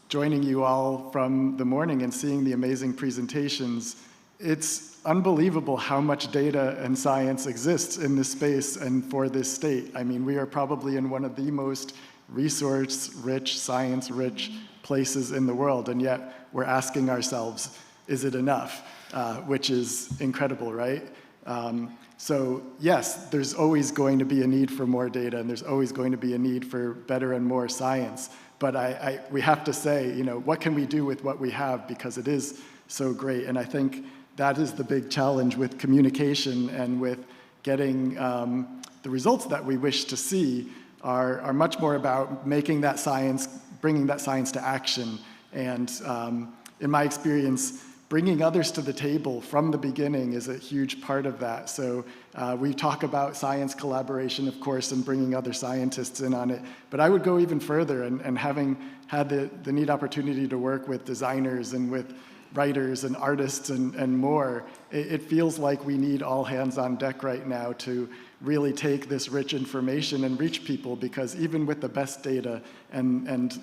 joining you all from the morning and seeing the amazing presentations, it's unbelievable how much data and science exists in this space and for this state. I mean, we are probably in one of the most resource-rich, science-rich places in the world, and yet we're asking ourselves, is it enough? Which is incredible, right? So yes, there's always going to be a need for more data, and there's always going to be a need for better and more science. But we have to say, what can we do with what we have, because it is so great. And I think that is the big challenge with communication and with getting the results that we wish to see are much more about making that science, bringing that science to action. And in my experience, bringing others to the table from the beginning is a huge part of that. So we talk about science collaboration, of course, and bringing other scientists in on it. But I would go even further, and having had the neat opportunity to work with designers and with writers and artists and more, it feels like we need all hands on deck right now to really take this rich information and reach people, because even with the best data and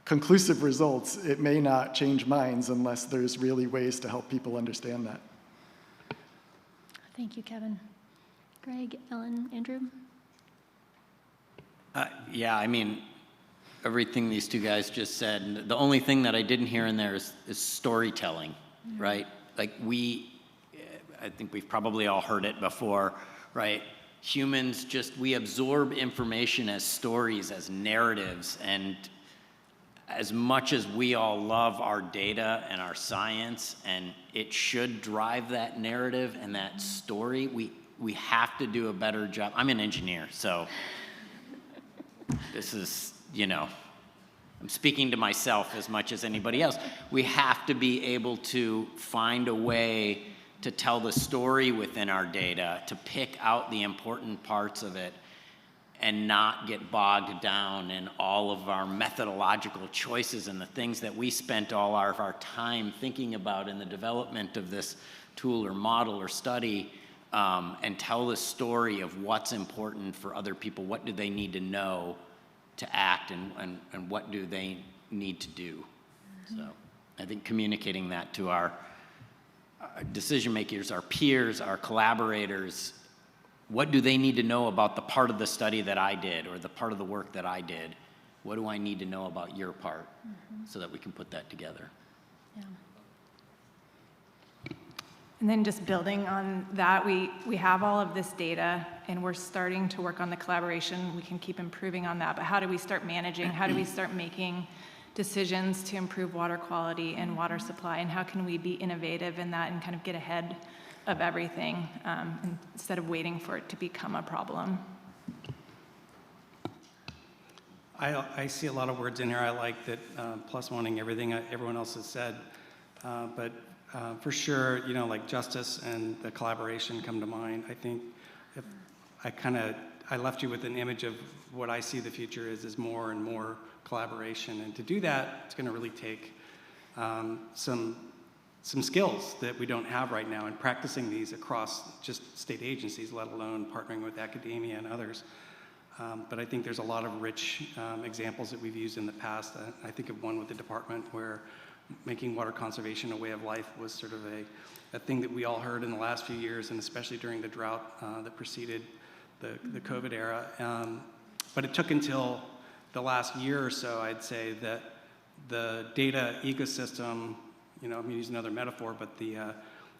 conclusive results, it may not change minds unless there's really ways to help people understand that. Thank you, Kevin. Greg, Ellen, Andrew? Yeah, I mean, everything these two guys just said, the only thing that I didn't hear in there is storytelling, right? Like I think we've probably all heard it before, right? Humans we absorb information as stories, as narratives, and as much as we all love our data and our science, and it should drive that narrative and that story, we have to do a better job. I'm an engineer, so this is, I'm speaking to myself as much as anybody else. We have to be able to find a way to tell the story within our data, to pick out the important parts of it, and not get bogged down in all of our methodological choices and the things that we spent all of our time thinking about in the development of this tool or model or study, and tell the story of what's important for other people. What do they need to know to act, and what do they need to do? So I think communicating that to our decision makers, our peers, our collaborators, what do they need to know about the part of the study that I did, or the part of the work that I did? What do I need to know about your part, so that we can put that together? Yeah. And then just building on that, we have all of this data, and we're starting to work on the collaboration. We can keep improving on that, but how do we start managing? How do we start making decisions to improve water quality and water supply, and how can we be innovative in that and kind of get ahead of everything instead of waiting for it to become a problem? I see a lot of words in here. I like that, plus wanting everything everyone else has said, but for sure, like justice and the collaboration come to mind. I think if I left you with an image of what I see the future is more and more collaboration, and to do that, it's going to really take some skills that we don't have right now, and practicing these across just state agencies, let alone partnering with academia and others. But I think there's a lot of rich examples that we've used in the past. I think of one with the department where making water conservation a way of life was sort of a thing that we all heard in the last few years, and especially during the drought that preceded the COVID era. But it took until the last year or so, I'd say, that the data ecosystem, I'm going to use another metaphor, but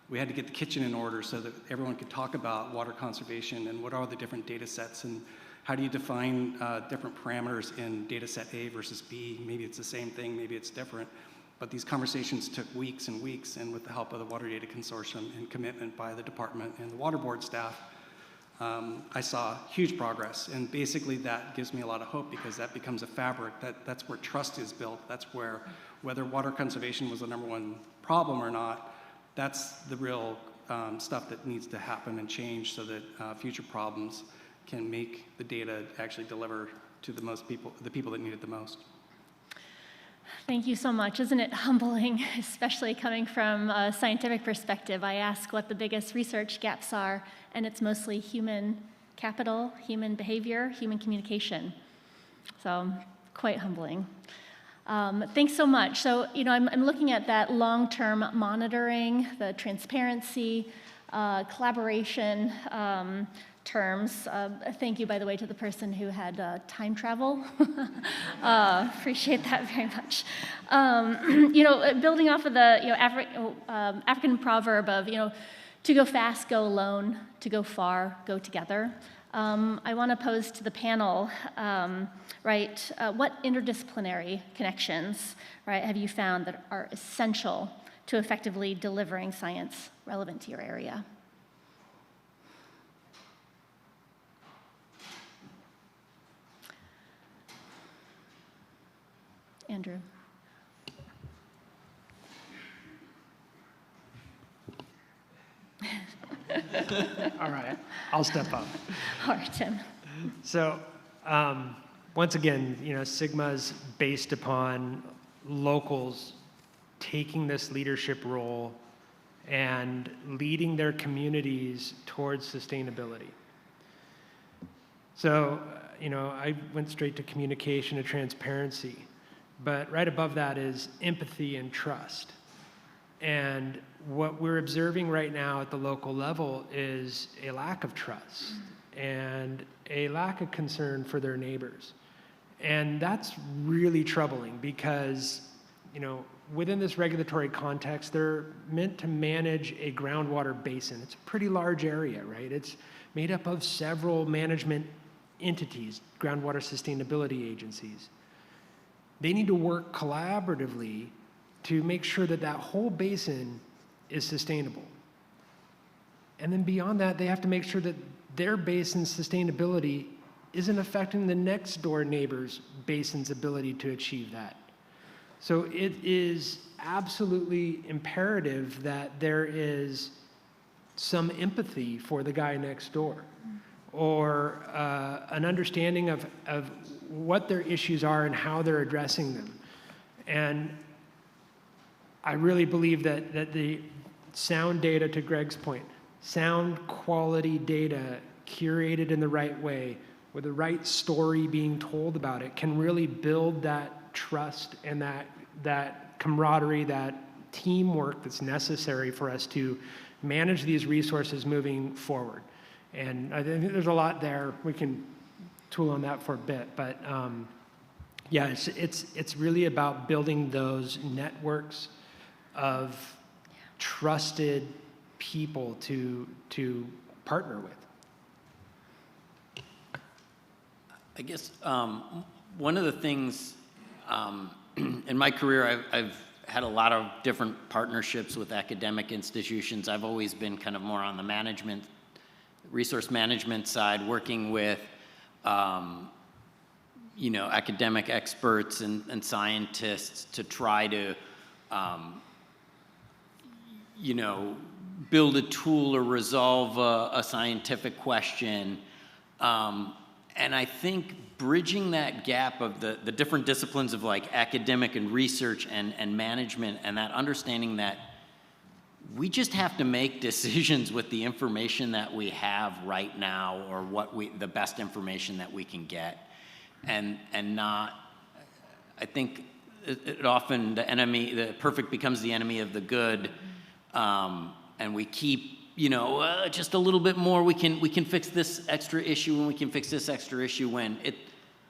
we had to get the kitchen in order so that everyone could talk about water conservation and what are the different data sets, and how do you define different parameters in data set A versus B. Maybe it's the same thing, maybe it's different. But these conversations took weeks and weeks, and with the help of the Water Data Consortium and commitment by the department and the water board staff, I saw huge progress. And basically that gives me a lot of hope, because that becomes a fabric. That's where trust is built. That's where, whether water conservation was the #1 problem or not, that's the real stuff that needs to happen and change so that future problems can make the data actually deliver to the people that need it the most. Thank you so much. Isn't it humbling, especially coming from a scientific perspective? I ask what the biggest research gaps are, and it's mostly human capital, human behavior, human communication. So quite humbling. Thanks so much. So, I'm looking at that long-term monitoring, the transparency, collaboration terms. Thank you, by the way, to the person who had time travel. Appreciate that very much. Building off of the African proverb of, to go fast, go alone, to go far, go together. I want to pose to the panel, what interdisciplinary connections, have you found that are essential to effectively delivering science relevant to your area? Andrew. All right, I'll step up. All right, Tim. So, once again, Sigma's based upon locals taking this leadership role and leading their communities towards sustainability. So, I went straight to communication and transparency, but right above that is empathy and trust. And what we're observing right now at the local level is a lack of trust and a lack of concern for their neighbors. And that's really troubling because, within this regulatory context, they're meant to manage a groundwater basin. It's a pretty large area, right? It's made up of several management entities, groundwater sustainability agencies. They need to work collaboratively to make sure that that whole basin is sustainable. And then beyond that, they have to make sure that their basin's sustainability isn't affecting the next door neighbor's basin's ability to achieve that. So it is absolutely imperative that there is some empathy for the guy next door, or an understanding of what their issues are and how they're addressing them. And I really believe that the sound data, to Greg's point, sound quality data curated in the right way, with the right story being told about it, can really build that trust and that camaraderie, that teamwork that's necessary for us to manage these resources moving forward. And I think there's a lot there. We can tool on that for a bit, but it's really about building those networks of trusted people to partner with. I guess one of the things in my career, I've had a lot of different partnerships with academic institutions. I've always been kind of more on the resource management side, working with academic experts and scientists to try to build a tool or resolve a scientific question. And I think bridging that gap of the different disciplines of like academic and research and management, and that understanding that we just have to make decisions with the information that we have right now, or the best information that we can get, and not, I think it often, the perfect becomes the enemy of the good, and we keep, just a little bit more, we can fix this extra issue, and we can fix this extra issue when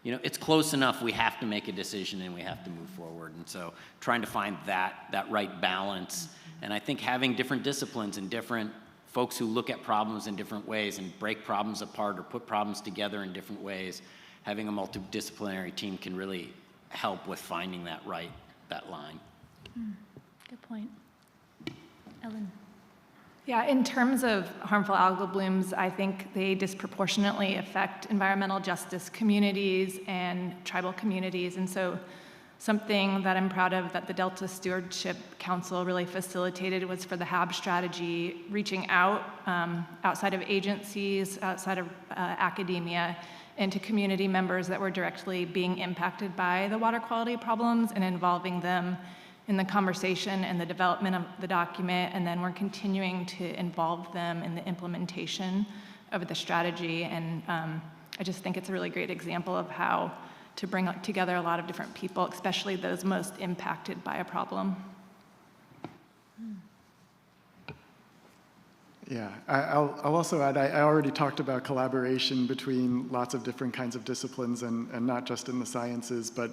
it's close enough, we have to make a decision and we have to move forward. And so trying to find that right balance. And I think having different disciplines and different folks who look at problems in different ways and break problems apart or put problems together in different ways, having a multidisciplinary team can really help with finding that line. Good point. Ellen. Yeah, in terms of harmful algal blooms, I think they disproportionately affect environmental justice communities and tribal communities. And so Something that I'm proud of that the Delta Stewardship Council really facilitated was for the HAB strategy, reaching out outside of agencies, outside of academia, into community members that were directly being impacted by the water quality problems and involving them in the conversation and the development of the document, and then we're continuing to involve them in the implementation of the strategy. And I just think it's a really great example of how to bring together a lot of different people, especially those most impacted by a problem. Yeah, I'll also add, I already talked about collaboration between lots of different kinds of disciplines and not just in the sciences, but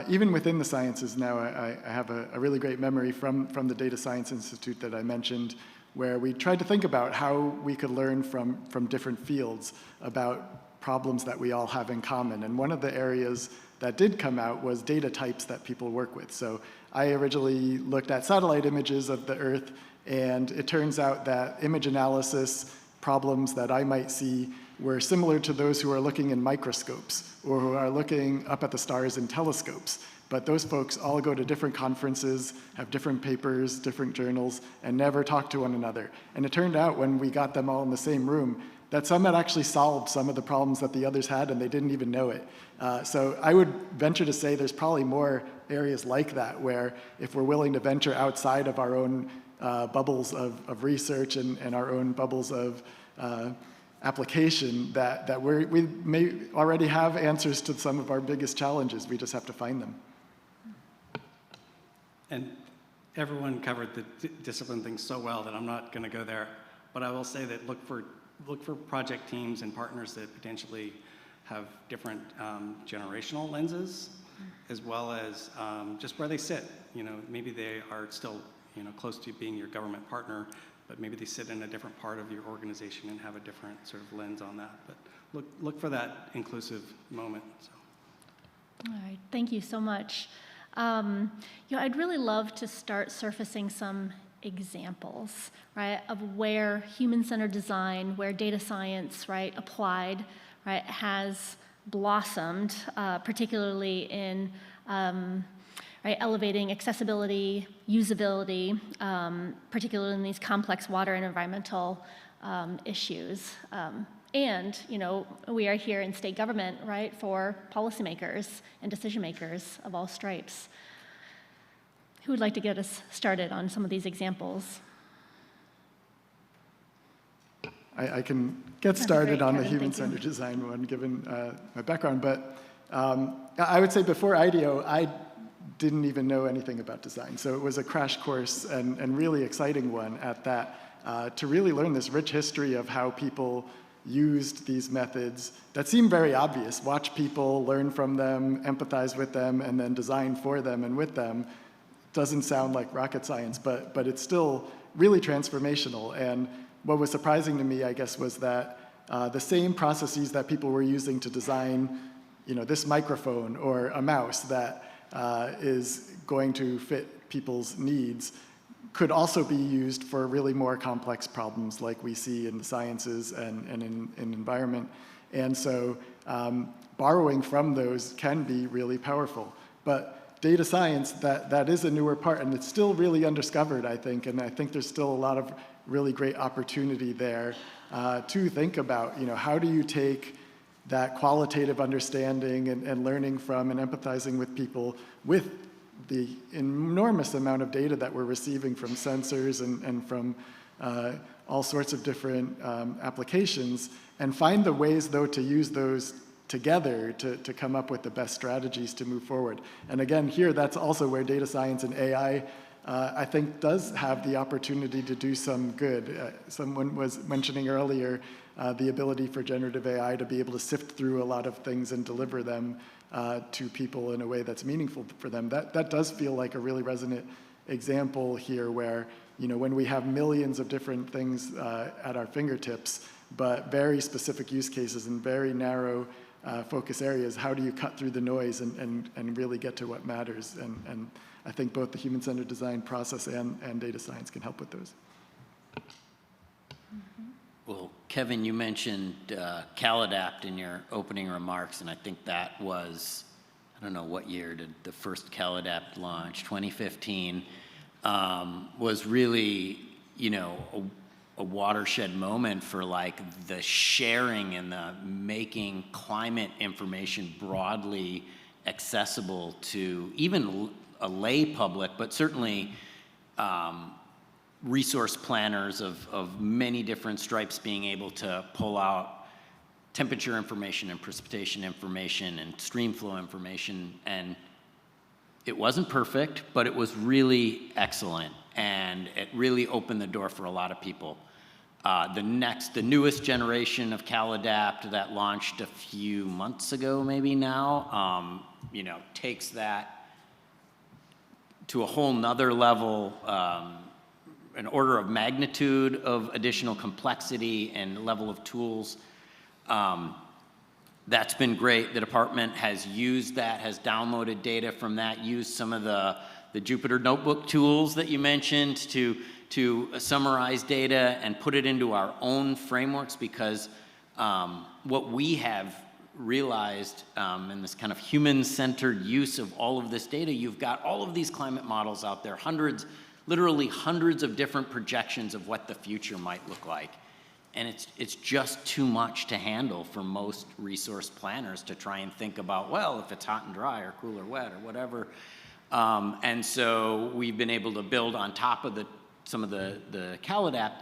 even within the sciences now, I have a really great memory from the Data Science Institute that I mentioned, where we tried to think about how we could learn from different fields about problems that we all have in common. And one of the areas that did come out was data types that people work with. So I originally looked at satellite images of the Earth, and it turns out that image analysis problems that I might see were similar to those who are looking in microscopes or who are looking up at the stars in telescopes. But those folks all go to different conferences, have different papers, different journals, and never talk to one another. And it turned out when we got them all in the same room that some had actually solved some of the problems that the others had, and they didn't even know it. So I would venture to say there's probably more areas like that, where if we're willing to venture outside of our own bubbles of research and our own bubbles of application, that we may already have answers to some of our biggest challenges. We just have to find them. And everyone covered the discipline thing so well that I'm not going to go there. But I will say that look for project teams and partners that potentially have different generational lenses, as well as just where they sit. You know, maybe they are still close to being your government partner, but maybe they sit in a different part of your organization and have a different sort of lens on that. But look for that inclusive moment. So. All right, thank you so much. I'd really love to start surfacing some examples, right, of where human-centered design, where data science, right, applied, right, has blossomed, particularly in right, elevating accessibility, usability, particularly in these complex water and environmental issues. And, we are here in state government, right, for policymakers and decision makers of all stripes. Who would like to get us started on some of these examples? I can get started on the Kevin, human-centered design one, given my background. But I would say before IDEO, I didn't even know anything about design. So it was a crash course and really exciting one at that, to really learn this rich history of how people used these methods that seem very obvious. Watch people, learn from them, empathize with them, and then design for them and with them. Doesn't sound like rocket science, but it's still really transformational. And what was surprising to me, I guess, was that the same processes that people were using to design, this microphone or a mouse that is going to fit people's needs could also be used for really more complex problems like we see in the sciences and in environment. And so borrowing from those can be really powerful. But data science, that is a newer part, and it's still really undiscovered, I think, and I think there's still a lot of really great opportunity there to think about, how do you take that qualitative understanding and learning from and empathizing with people with the enormous amount of data that we're receiving from sensors and from all sorts of different applications, and find the ways, though, to use those together to come up with the best strategies to move forward. And again, here, that's also where data science and AI, I think, does have the opportunity to do some good. Someone was mentioning earlier the ability for generative AI to be able to sift through a lot of things and deliver them to people in a way that's meaningful for them. That does feel like a really resonant example here where, when we have millions of different things at our fingertips, but very specific use cases and very narrow focus areas, how do you cut through the noise and really get to what matters? And I think both the human-centered design process and data science can help with those. Well, Kevin, you mentioned CalAdapt in your opening remarks, and I think that was I don't know what year did the first CalAdapt launch, 2015, was really, you know, a watershed moment for like the sharing and the making climate information broadly accessible to even a lay public, but certainly resource planners of many different stripes being able to pull out temperature information and precipitation information and stream flow information. And it wasn't perfect, but it was really excellent. And it really opened the door for a lot of people. The newest generation of CalAdapt that launched a few months ago, maybe now, you know, takes that to a whole nother level, an order of magnitude of additional complexity and level of tools. That's been great. The department has used that, has downloaded data from that, used some of the Jupyter Notebook tools that you mentioned to summarize data and put it into our own frameworks, because what we have realized in this kind of human-centered use of all of this data, you've got all of these climate models out there, literally hundreds of different projections of what the future might look like. And it's just too much to handle for most resource planners to try and think about, well, if it's hot and dry or cool or wet or whatever. And so we've been able to build on top of some of the CalAdapt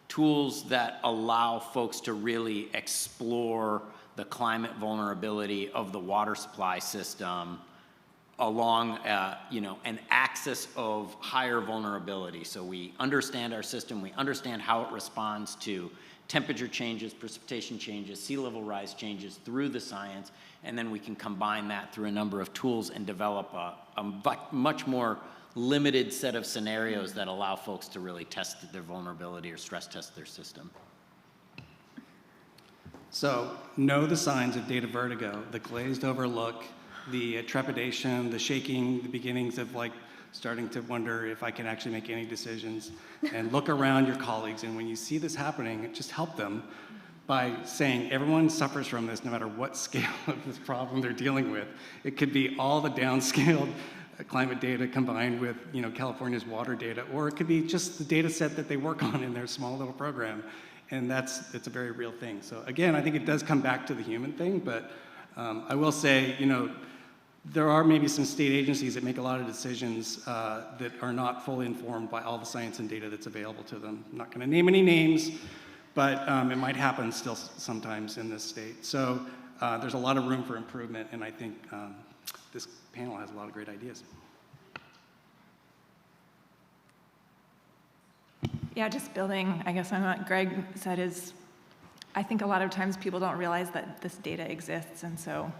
tools that allow folks to really explore the climate vulnerability of the water supply system along you know, an axis of higher vulnerability. So we understand our system, we understand how it responds to temperature changes, precipitation changes, sea level rise changes through the science, and then we can combine that through a number of tools and develop a much more limited set of scenarios that allow folks to really test their vulnerability or stress test their system. So know the signs of data vertigo, the glazed over look, the trepidation, the shaking, the beginnings of like starting to wonder if I can actually make any decisions, and look around your colleagues. And when you see this happening, just help them by saying everyone suffers from this no matter what scale of this problem they're dealing with. It could be all the downscaled climate data combined with, you know, California's water data, or it could be just the data set that they work on in their small little program. And it's a very real thing. So again, I think it does come back to the human thing, but I will say, you know, there are maybe some state agencies that make a lot of decisions that are not fully informed by all the science and data that's available to them. I'm not going to name any names, but it might happen still sometimes in this state. So there's a lot of room for improvement, and I think this panel has a lot of great ideas. Yeah, just building, I guess, on what Greg said is, I think a lot of times people don't realize that this data exists, and so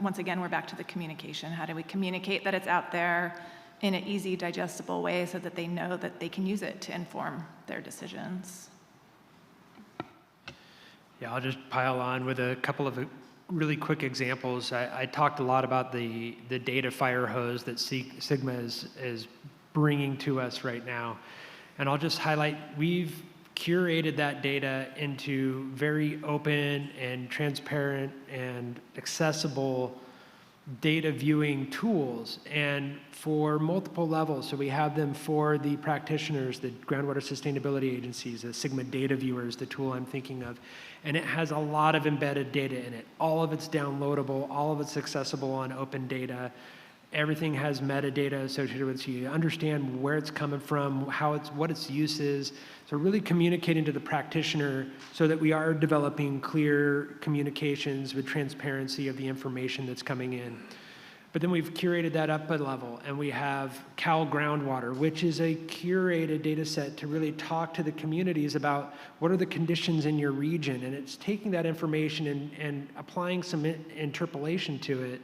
once again, we're back to the communication. How do we communicate that it's out there in an easy, digestible way so that they know that they can use it to inform their decisions? Yeah, I'll just pile on with a couple of really quick examples. I talked a lot about the data fire hose that Sigma is bringing to us right now. And I'll just highlight, we've curated that data into very open and transparent and accessible data viewing tools, and for multiple levels. So we have them for the practitioners, the groundwater sustainability agencies, the Sigma data viewers, the tool I'm thinking of. And it has a lot of embedded data in it. All of it's downloadable, all of it's accessible on open data. Everything has metadata associated with it, so you understand where it's coming from, what its use is. So really communicating to the practitioner so that we are developing clear communications with transparency of the information that's coming in. But then we've curated that up a level, and we have Cal Groundwater, which is a curated data set to really talk to the communities about what are the conditions in your region. And it's taking that information and applying some interpolation to it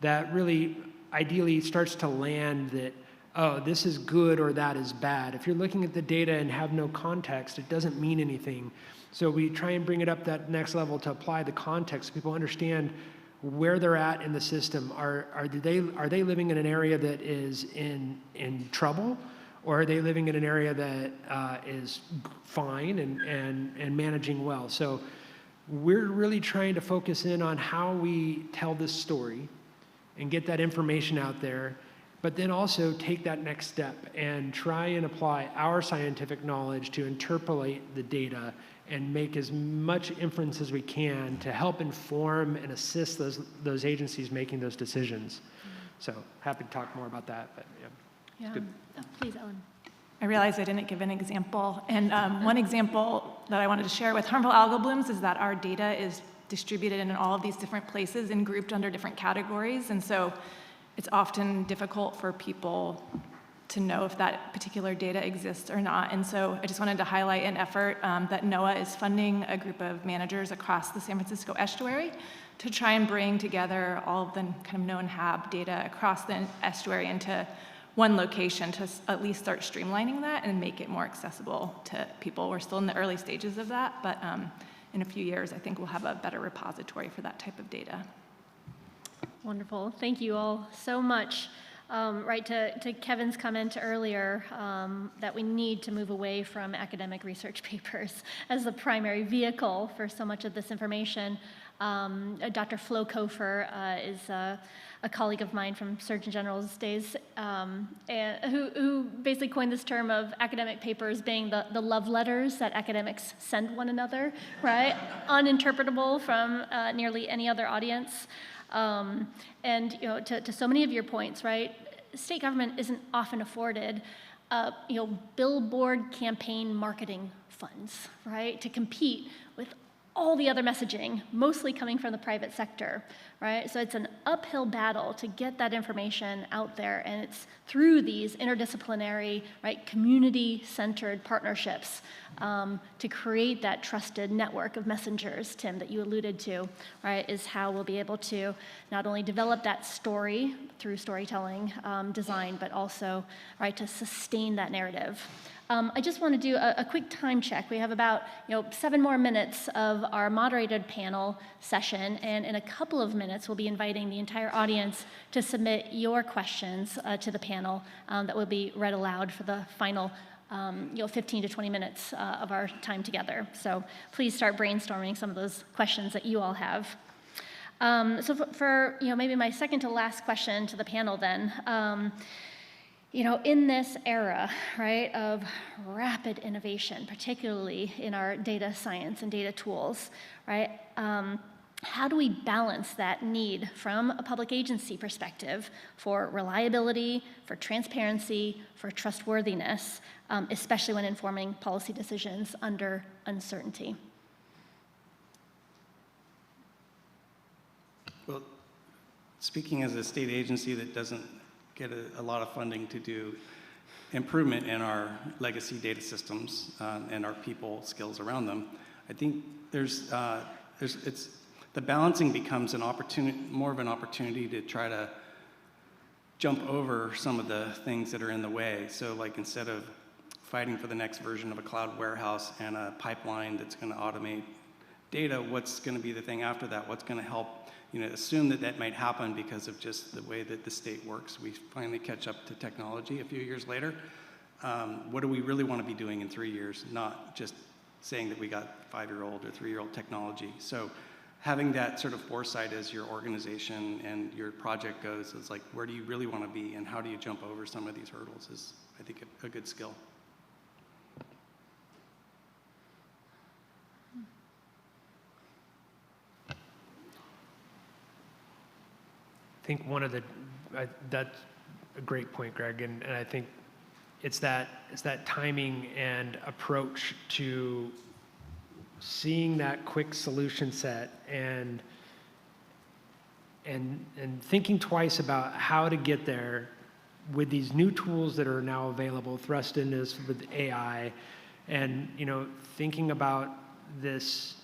that really ideally starts to land that, oh, this is good or that is bad. If you're looking at the data and have no context, it doesn't mean anything. So we try and bring it up that next level to apply the context so people understand where they're at in the system. Are they living in an area that is in trouble, or are they living in an area that is fine and managing well? So we're really trying to focus in on how we tell this story and get that information out there, but then also take that next step and try and apply our scientific knowledge to interpolate the data and make as much inference as we can to help inform and assist those agencies making those decisions. So happy to talk more about that, but yeah. Yeah. Good. Oh, please, Ellen. I realized I didn't give an example. And one example that I wanted to share with harmful algal blooms is that our data is distributed in all of these different places and grouped under different categories. And so it's often difficult for people to know if that particular data exists or not. And so I just wanted to highlight an effort that NOAA is funding a group of managers across the San Francisco estuary to try and bring together all of the kind of known HAB data across the estuary into one location to at least start streamlining that and make it more accessible to people. We're still in the early stages of that, but in a few years, I think we'll have a better repository for that type of data. Wonderful. Thank you all so much. Right to Kevin's comment earlier that we need to move away from academic research papers as the primary vehicle for so much of this information. Dr. Flo Kofer is a colleague of mine from Surgeon General's days, and who basically coined this term of academic papers being the love letters that academics send one another, right? Uninterpretable from nearly any other audience. And to so many of your points, right? State government isn't often afforded, billboard campaign marketing funds, right? To compete with all the other messaging, mostly coming from the private sector, right? So it's an uphill battle to get that information out there, and it's through these interdisciplinary, right, community-centered partnerships to create that trusted network of messengers, Tim, that you alluded to, right, is how we'll be able to not only develop that story through storytelling design, but also, right, to sustain that narrative. I just want to do a quick time check. We have about 7 more minutes of our moderated panel session, and in a couple of minutes, we'll be inviting the entire audience to submit your questions to the panel that will be read aloud for the final 15 to 20 minutes of our time together. So please start brainstorming some of those questions that you all have. So for maybe my second to last question to the panel then, in this era, right, of rapid innovation, particularly in our data science and data tools, right, how do we balance that need from a public agency perspective for reliability, for transparency, for trustworthiness, especially when informing policy decisions under uncertainty? Well, speaking as a state agency that doesn't get a lot of funding to do improvement in our legacy data systems and our people skills around them, I think the balancing becomes an opportunity, more of an opportunity to try to jump over some of the things that are in the way. So like instead of fighting for the next version of a cloud warehouse and a pipeline that's going to automate data, what's going to be the thing after that? What's going to help assume that might happen because of just the way that the state works. We finally catch up to technology a few years later. What do we really want to be doing in 3 years? Not just saying that we got 5-year-old or 3-year-old technology. So having that sort of foresight as your organization and your project goes is like, where do you really want to be and how do you jump over some of these hurdles is, I think, a good skill. I think that's a great point, Greg, and I think it's that timing and approach to seeing that quick solution set and thinking twice about how to get there with these new tools that are now available, thrust into this with AI, and thinking about this,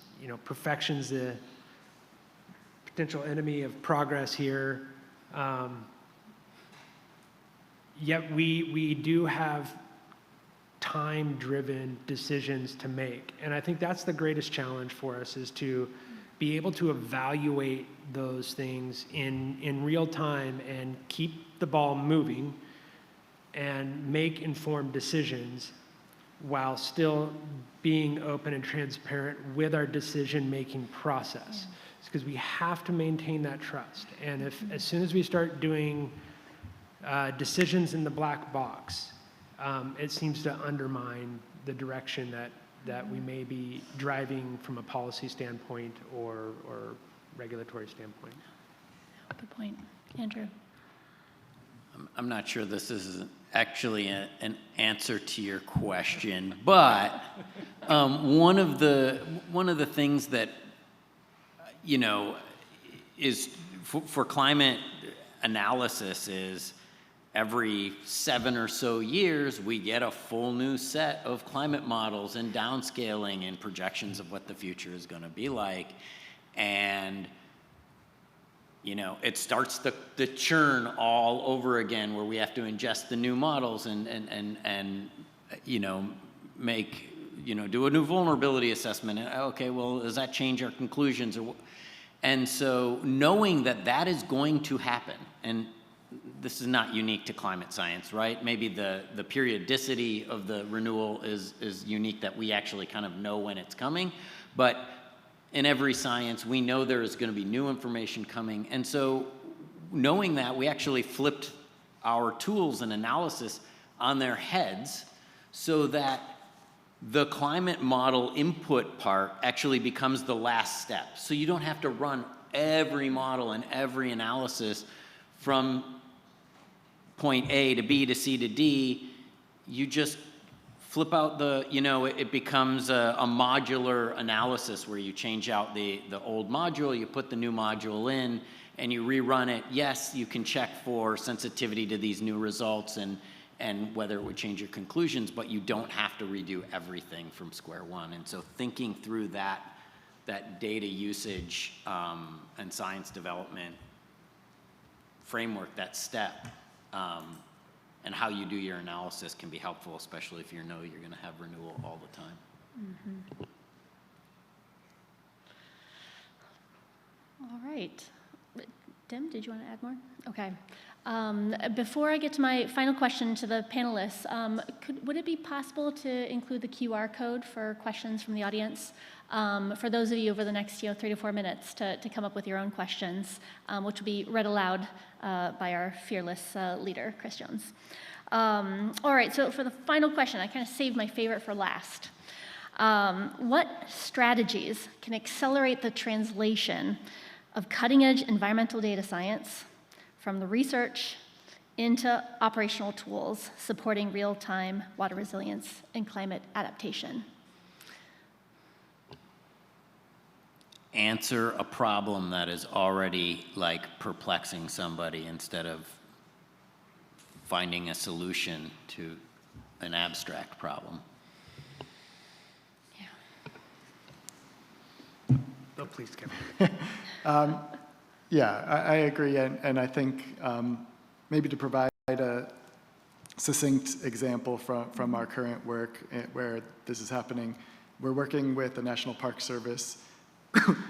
perfection's the potential enemy of progress here. Yet we do have time-driven decisions to make. And I think that's the greatest challenge for us, is to be able to evaluate those things in real time and keep the ball moving and make informed decisions while still being open and transparent with our decision-making process. because we have to maintain that trust. And if, as soon as we start doing decisions in the black box, it seems to undermine the direction that we may be driving from a policy standpoint or regulatory standpoint. Good point. Andrew? I'm not sure this is actually an answer to your question, but one of the things that, you know, is for climate analysis is every 7 or so years, we get a full new set of climate models and downscaling and projections of what the future is going to be like. And, you know, it starts the churn all over again, where we have to ingest the new models and you know, make, you know, do a new vulnerability assessment. And, okay, well, does that change our conclusions? And so knowing that that is going to happen, and this is not unique to climate science, right? Maybe the periodicity of the renewal is unique, that we actually kind of know when it's coming. But in every science, we know there is going to be new information coming. And so knowing that, we actually flipped our tools and analysis on their heads so that the climate model input part actually becomes the last step. So you don't have to run every model and every analysis from point A to B to C to D. You just flip out the, you know, it becomes a modular analysis where you change out the old module, you put the new module in, and you rerun it. Yes, you can check for sensitivity to these new results and whether it would change your conclusions, but you don't have to redo everything from square one. And so thinking through that data usage and science development framework, that step, and how you do your analysis can be helpful, especially if you know you're going to have renewal all the time. Mm-hmm. All right. Tim, did you want to add more? Okay. Before I get to my final question to the panelists, would it be possible to include the QR code for questions from the audience? For those of you over the next 3 to 4 minutes to come up with your own questions, which will be read aloud by our fearless leader, Chris Jones. All right, so for the final question, I kind of saved my favorite for last. What strategies can accelerate the translation of cutting-edge environmental data science from the research into operational tools supporting real-time water resilience and climate adaptation? Answer a problem that is already like perplexing somebody instead of finding a solution to an abstract problem. Oh, please, Kevin. Yeah, I agree, and I think maybe to provide a succinct example from our current work where this is happening, we're working with the National Park Service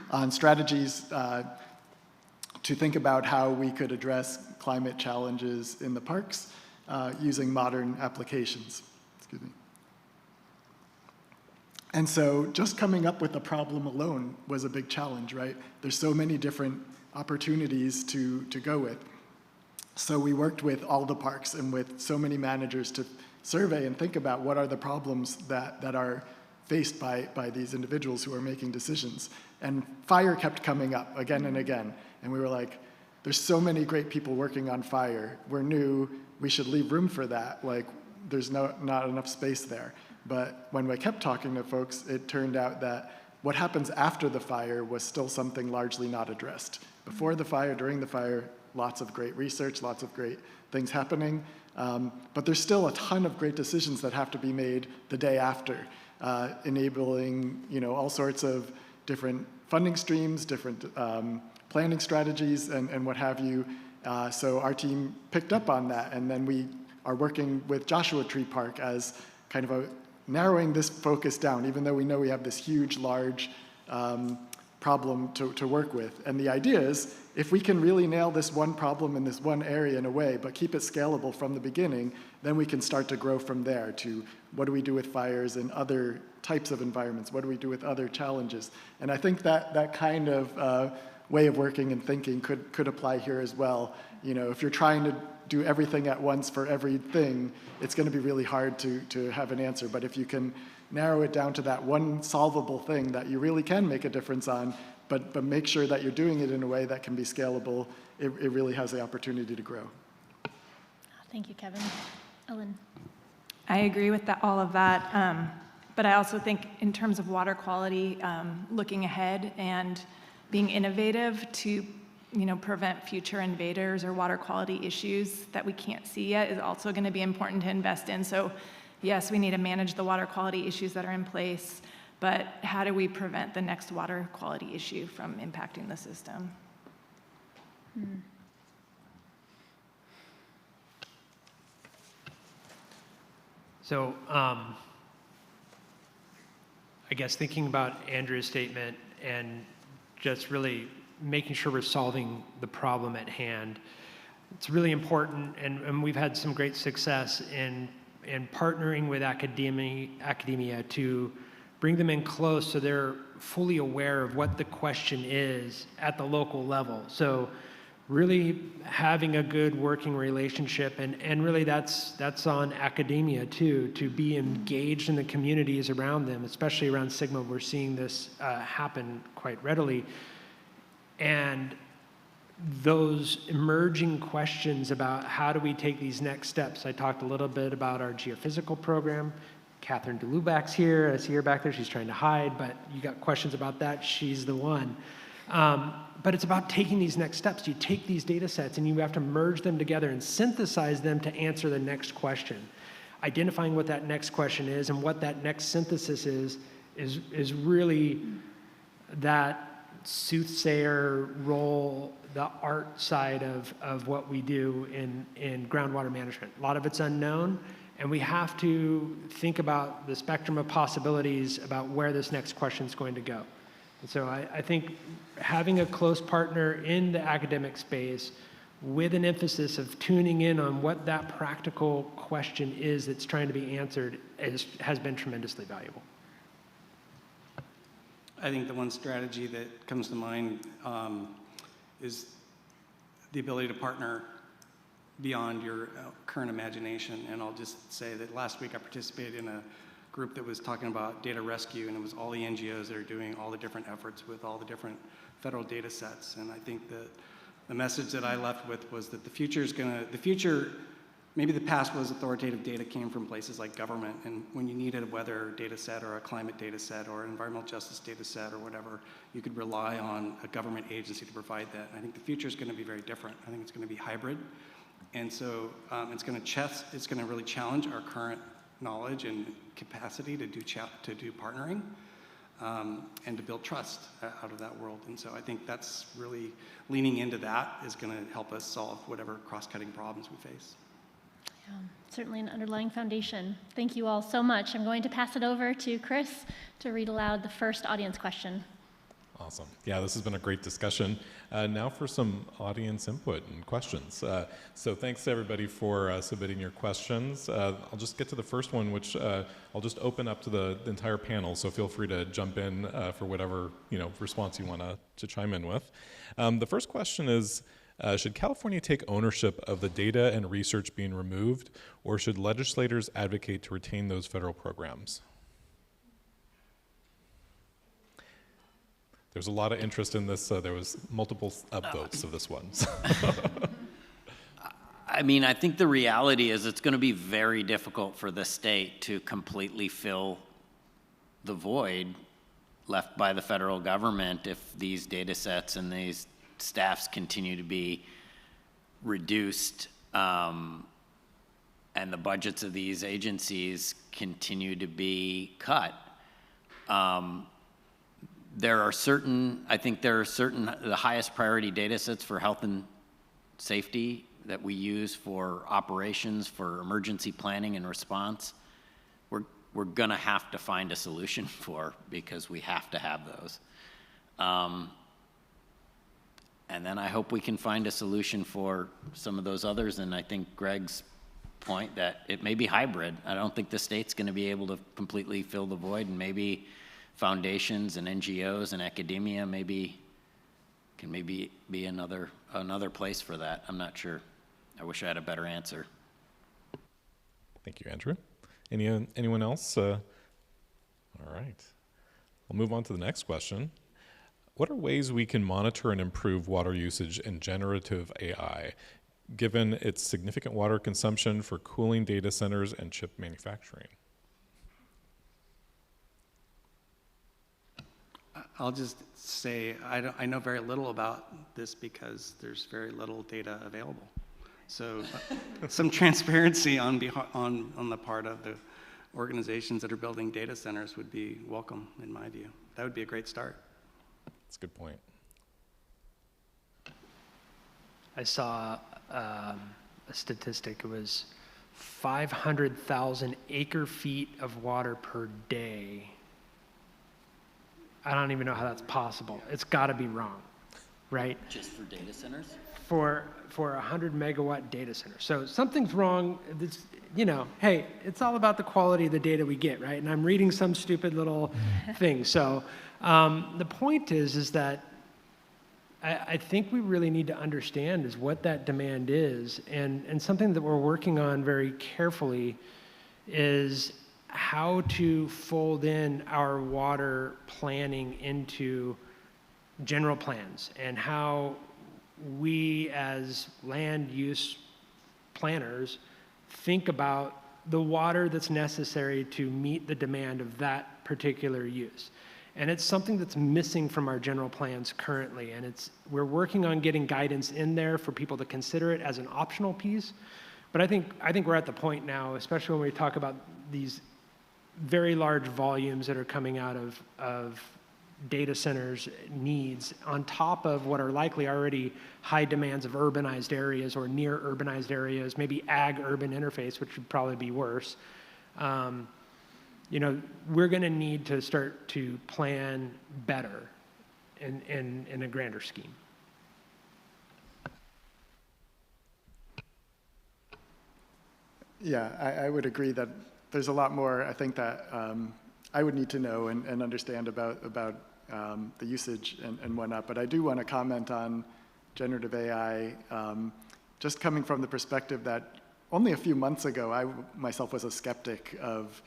on strategies to think about how we could address climate challenges in the parks using modern applications. Excuse me. And so just coming up with a problem alone was a big challenge, right? There's so many different opportunities to go with. So we worked with all the parks and with so many managers to survey and think about what are the problems that are faced by these individuals who are making decisions. And fire kept coming up again and again. And we were like, there's so many great people working on fire. We're new, we should leave room for that. Like, there's not enough space there. But when we kept talking to folks, it turned out that what happens after the fire was still something largely not addressed. Before the fire, during the fire, lots of great research, lots of great things happening. But there's still a ton of great decisions that have to be made the day after, enabling, you know, all sorts of different funding streams, different planning strategies, and what have you. So our team picked up on that, and then we are working with Joshua Tree Park as kind of narrowing this focus down, even though we know we have this huge, large problem to work with. And the idea is, if we can really nail this one problem in this one area in a way, but keep it scalable from the beginning, then we can start to grow from there to what do we do with fires in other types of environments? What do we do with other challenges? And I think that kind of way of working and thinking could apply here as well. You know, if you're trying to do everything at once for everything, it's going to be really hard to have an answer. But if you can narrow it down to that one solvable thing that you really can make a difference on, but make sure that you're doing it in a way that can be scalable, it really has the opportunity to grow. Thank you, Kevin. Ellen. I agree with all of that, but I also think in terms of water quality, looking ahead and being innovative to prevent future invaders or water quality issues that we can't see yet is also going to be important to invest in. So yes, we need to manage the water quality issues that are in place, but how do we prevent the next water quality issue from impacting the system? So I guess thinking about Andrew's statement and just really making sure we're solving the problem at hand, it's really important, and we've had some great success in partnering with academia to bring them in close so they're fully aware of what the question is at the local level. So really having a good working relationship, and really that's on academia too, to be engaged in the communities around them, especially around Sigma. We're seeing this happen quite readily. And those emerging questions about how do we take these next steps. I talked a little bit about our geophysical program. Catherine DeLubac's here. I see her back there. She's trying to hide, but you got questions about that, she's the one. But it's about taking these next steps. You take these data sets and you have to merge them together and synthesize them to answer the next question. Identifying what that next question is and what that next synthesis is really that soothsayer role, the art side of what we do in groundwater management. A lot of it's unknown, and we have to think about the spectrum of possibilities about where this next question is going to go. And so I think having a close partner in the academic space with an emphasis of tuning in on what that practical question is that's trying to be answered has been tremendously valuable. I think the one strategy that comes to mind is the ability to partner beyond your current imagination. And I'll just say that last week I participated in a group that was talking about data rescue, and it was all the NGOs that are doing all the different efforts with all the different federal data sets. And I think that the message that I left with was that the future, maybe the past was authoritative data came from places like government, and when you needed a weather data set or a climate data set or an environmental justice data set or whatever, you could rely on a government agency to provide that. And I think the future is going to be very different. I think it's going to be hybrid. And so it's going to really challenge our current knowledge and capacity to do partnering and to build trust out of that world. And so I think that's really leaning into that is going to help us solve whatever cross-cutting problems we face. Yeah, certainly an underlying foundation. Thank you all so much. I'm going to pass it over to Chris to read aloud the first audience question. Awesome. Yeah, this has been a great discussion. Now for some audience input and questions. So thanks to everybody for submitting your questions. I'll just get to the first one, which I'll just open up to the entire panel, so feel free to jump in for whatever response you want to chime in with. The first question is, should California take ownership of the data and research being removed, or should legislators advocate to retain those federal programs? There's a lot of interest in this. There was multiple upvotes of this one. I mean, I think the reality is it's going to be very difficult for the state to completely fill the void left by the federal government if these data sets and these staffs continue to be reduced and the budgets of these agencies continue to be cut. I think there are the highest priority data sets for health and safety that we use for operations, for emergency planning and response. We're gonna have to find a solution for, because we have to have those. And then I hope we can find a solution for some of those others. And I think Greg's point that it may be hybrid. I don't think the state's going to be able to completely fill the void, and maybe foundations and NGOs and academia can maybe be another place for that. I'm not sure. I wish I had a better answer. Thank you, Andrew. Anyone else? All right. We'll move on to the next question. What are ways we can monitor and improve water usage in generative AI, given its significant water consumption for cooling data centers and chip manufacturing? I'll just say I know very little about this because there's very little data available. So some transparency on the part of the organizations that are building data centers would be welcome, in my view. That would be a great start. That's a good point. I saw a statistic. It was 500,000 acre feet of water per day. I don't even know how that's possible. It's got to be wrong, right? Just for data centers? For a 100 megawatt data center. So something's wrong. It's, hey, it's all about the quality of the data we get, right? And I'm reading some stupid little thing. So the point is that I think we really need to understand is what that demand is. And something that we're working on very carefully is how to fold in our water planning into general plans, and how we as land use planners think about the water that's necessary to meet the demand of that particular use. And it's something that's missing from our general plans currently, and we're working on getting guidance in there for people to consider it as an optional piece. But I think we're at the point now, especially when we talk about these very large volumes that are coming out of data centers needs, on top of what are likely already high demands of urbanized areas or near urbanized areas, maybe ag-urban interface, which would probably be worse. We're going to need to start to plan better in a grander scheme. Yeah, I would agree that there's a lot more, I think, that I would need to know and understand about the usage and whatnot. But I do want to comment on generative AI, just coming from the perspective that only a few months ago, I myself was a skeptic of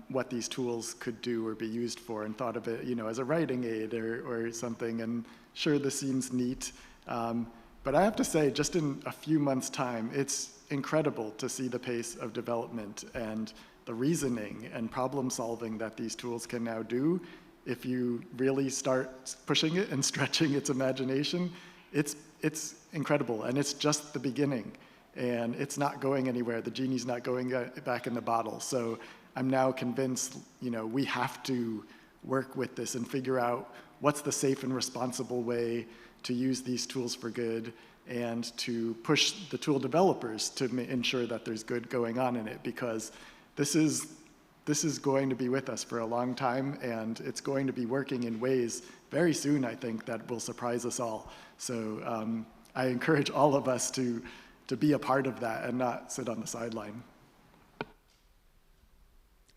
what these tools could do or be used for, and thought of it, as a writing aid or something. And sure, this seems neat. But I have to say, just in a few months' time, it's incredible to see the pace of development and the reasoning and problem solving that these tools can now do. If you really start pushing it and stretching its imagination, it's incredible, and it's just the beginning, and it's not going anywhere. The genie's not going back in the bottle. So I'm now convinced, we have to work with this and figure out what's the safe and responsible way to use these tools for good, and to push the tool developers to ensure that there's good going on in it, because this is going to be with us for a long time, and it's going to be working in ways very soon, I think, that will surprise us all. So I encourage all of us to be a part of that and not sit on the sideline.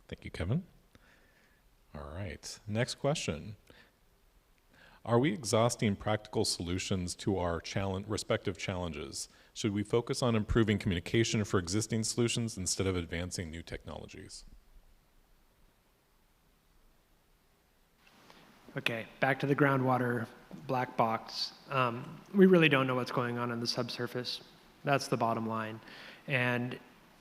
Thank you, Kevin. All right, next question. Are we exhausting practical solutions to our respective challenges? Should we focus on improving communication for existing solutions instead of advancing new technologies? Okay, back to the groundwater black box. We really don't know what's going on in the subsurface. That's the bottom line. And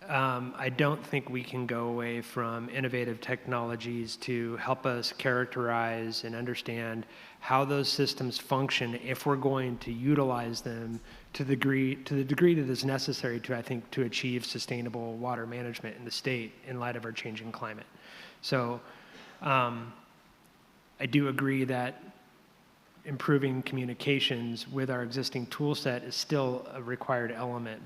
I don't think we can go away from innovative technologies to help us characterize and understand how those systems function if we're going to utilize them to the degree that is necessary to achieve sustainable water management in the state in light of our changing climate. So I do agree that improving communications with our existing tool set is still a required element,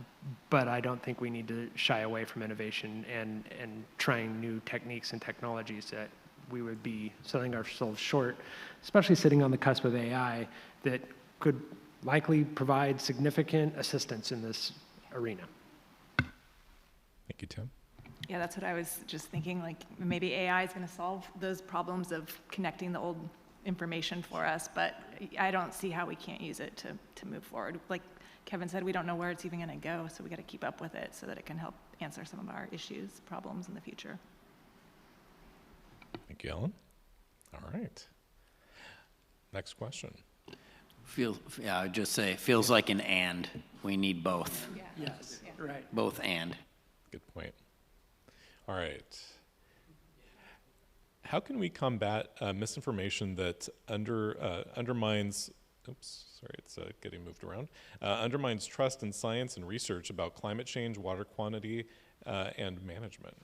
but I don't think we need to shy away from innovation and trying new techniques and technologies we would be selling ourselves short, especially sitting on the cusp of AI that could likely provide significant assistance in this arena. Thank you, Tim. Yeah, that's what I was just thinking, like maybe AI is going to solve those problems of connecting the old information for us, but I don't see how we can't use it to move forward. Like Kevin said, we don't know where it's even going to go, so we got to keep up with it so that it can help answer some of our issues, problems in the future. Thank you, Ellen. All right. Next question. Yeah, I would just say, feels like an and. We need both. Yes, right. Both and. Good point. All right. How can we combat misinformation that undermines, oops, sorry, it's getting moved around, undermines trust in science and research about climate change, water quantity, and management?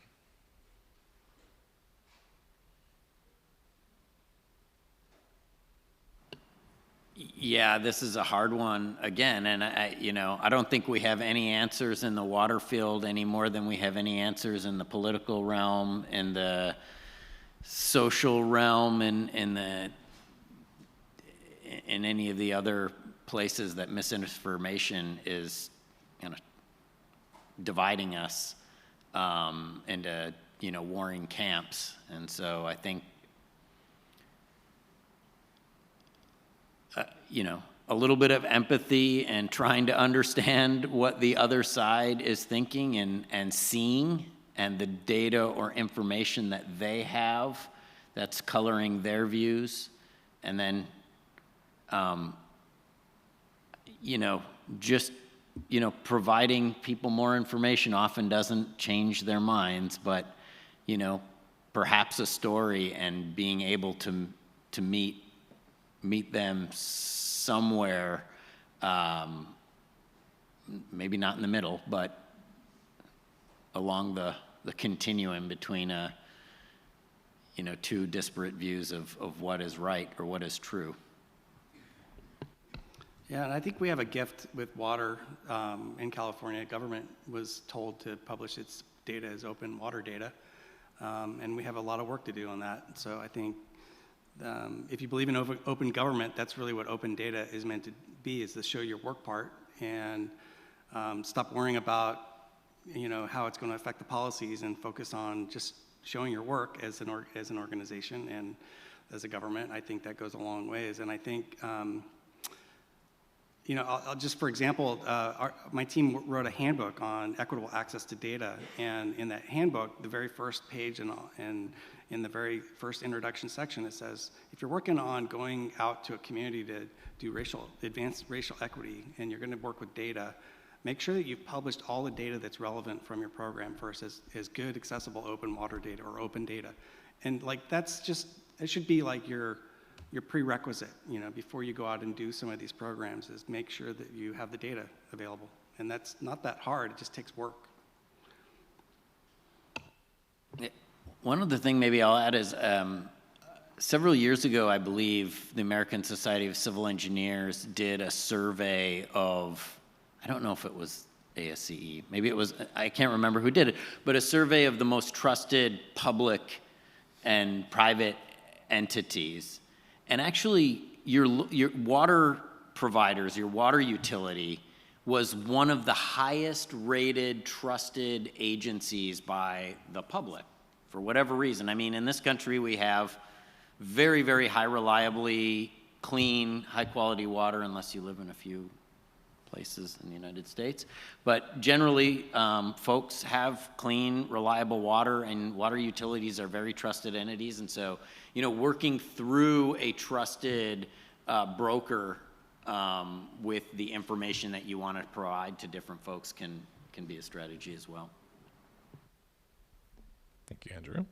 Yeah, this is a hard one again, and I don't think we have any answers in the water field any more than we have any answers in the political realm, in the social realm, and in any of the other places that misinformation is kind of dividing us into warring camps. And so I think a little bit of empathy and trying to understand what the other side is thinking and seeing, and the data or information that they have that's coloring their views, and then just providing people more information often doesn't change their minds, but perhaps a story and being able to meet them somewhere, maybe not in the middle, but along the continuum between two disparate views of what is right or what is true. Yeah, and I think we have a gift with water in California. Government was told to publish its data as open water data, and we have a lot of work to do on that. So I think if you believe in open government, that's really what open data is meant to be, is to show your work part and stop worrying about how it's going to affect the policies and focus on just showing your work as an organization and as a government. I think that goes a long ways. And I think I'll just, for example, my team wrote a handbook on equitable access to data, and in that handbook, the very first page and in the very first introduction section, it says, if you're working on going out to a community to do advanced racial equity, and you're going to work with data, make sure that you've published all the data that's relevant from your program first as good, accessible, open water data or open data. And it should be like your prerequisite, before you go out and do some of these programs, is make sure that you have the data available. And that's not that hard, it just takes work. One other thing maybe I'll add is several years ago, I believe, the American Society of Civil Engineers did a survey of, I don't know if it was ASCE, maybe it was, I can't remember who did it, but a survey of the most trusted public and private entities. And actually, your water providers, your water utility, was one of the highest rated, trusted agencies by the public, for whatever reason. I mean, in this country, we have very, very high reliably clean, high quality water, unless you live in a few places in the United States. But generally, folks have clean, reliable water, and water utilities are very trusted entities. And so, working through a trusted broker with the information that you want to provide to different folks can be a strategy as well. Thank you, Andrew.